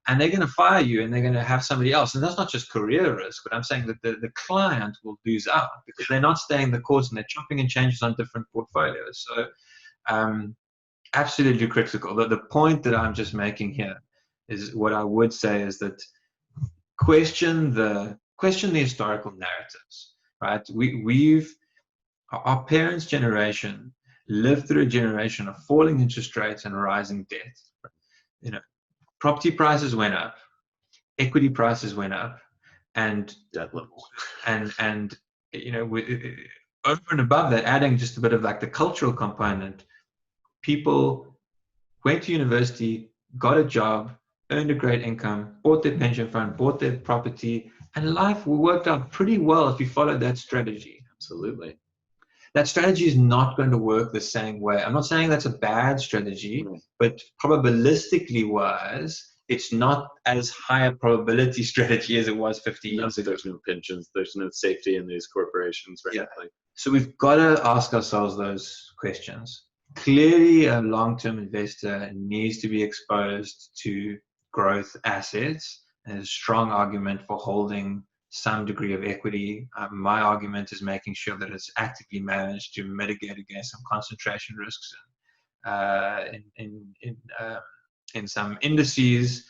and they're going to fire you, and they're going to have somebody else. And that's not just career risk, but I'm saying that the client will lose out because they're not staying the course, and they're chopping and changes on different portfolios. So absolutely critical. The point that I'm just making here is, what I would say is that question the question the historical narratives, right? Our parents' generation lived through a generation of falling interest rates and rising debt. You know, property prices went up, equity prices went up, and Debt levels. and over and above that, adding just a bit of like the cultural component, people went to university, got a job, earned a great income, bought their pension fund, bought their property, and life worked out pretty well if you followed that strategy. Absolutely. That strategy is not going to work the same way. I'm not saying that's a bad strategy, but probabilistically wise, it's not as high a probability strategy as it was 50 years ago. There's no pensions, there's no safety in these corporations, right? Yeah. So we've got to ask ourselves those questions. Clearly, a long-term investor needs to be exposed to growth assets. There's a strong argument for holding some degree of equity. My argument is making sure that it's actively managed to mitigate against some concentration risks in some indices.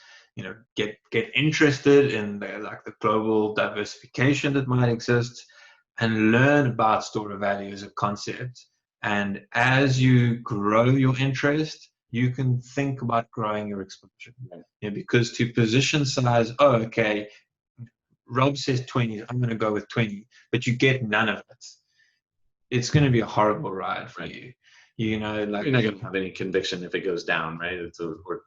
Get interested in the global diversification that might exist, and learn about store of value as a concept. And as you grow your interest, you can think about growing your exposure. Because to position size, okay, Rob says 20, I'm going to go with 20, but you get none of it. It's going to be a horrible ride for you. You're not going to have any conviction if it goes down, right?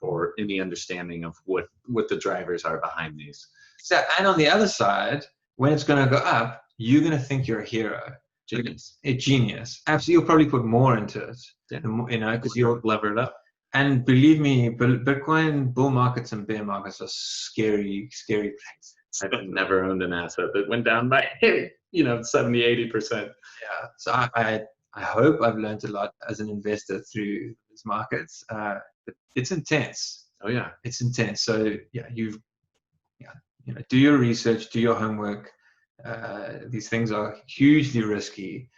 Or any understanding of what the drivers are behind these. So, and on the other side, when it's going to go up, you're going to think you're a hero. Genius. A genius. Absolutely. You'll probably put more into it. Because you're levered up. And believe me, Bitcoin bull markets and bear markets are scary, scary places. I've never owned an asset that went down by 70, 80%. Yeah. So I hope I've learned a lot as an investor through these markets. But it's intense. Oh yeah, it's intense. So do your research, do your homework. These things are hugely risky,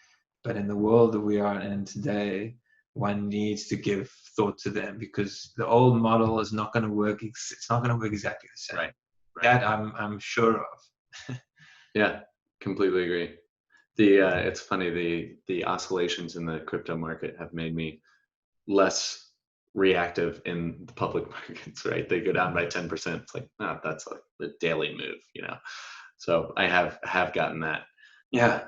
but in the world that we are in today, one needs to give thought to them, because the old model is not going to work. It's not going to work exactly the same. Right. That I'm sure of. Yeah, completely agree. It's funny, the oscillations in the crypto market have made me less reactive in the public markets, right? They go down by 10%. It's like, no, that's like the daily move, So I have gotten that. Yeah.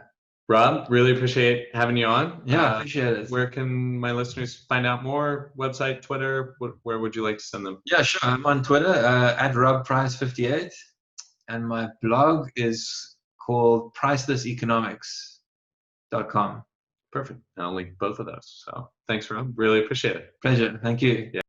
Rob, really appreciate having you on. Yeah, appreciate it. Where can my listeners find out more? Website, Twitter? Where would you like to send them? Yeah, sure. I'm on Twitter at RobPrice58, and my blog is called pricelesseconomics.com. Perfect. I'll link both of those. So thanks, Rob. Really appreciate it. Pleasure. Thank you. Yeah.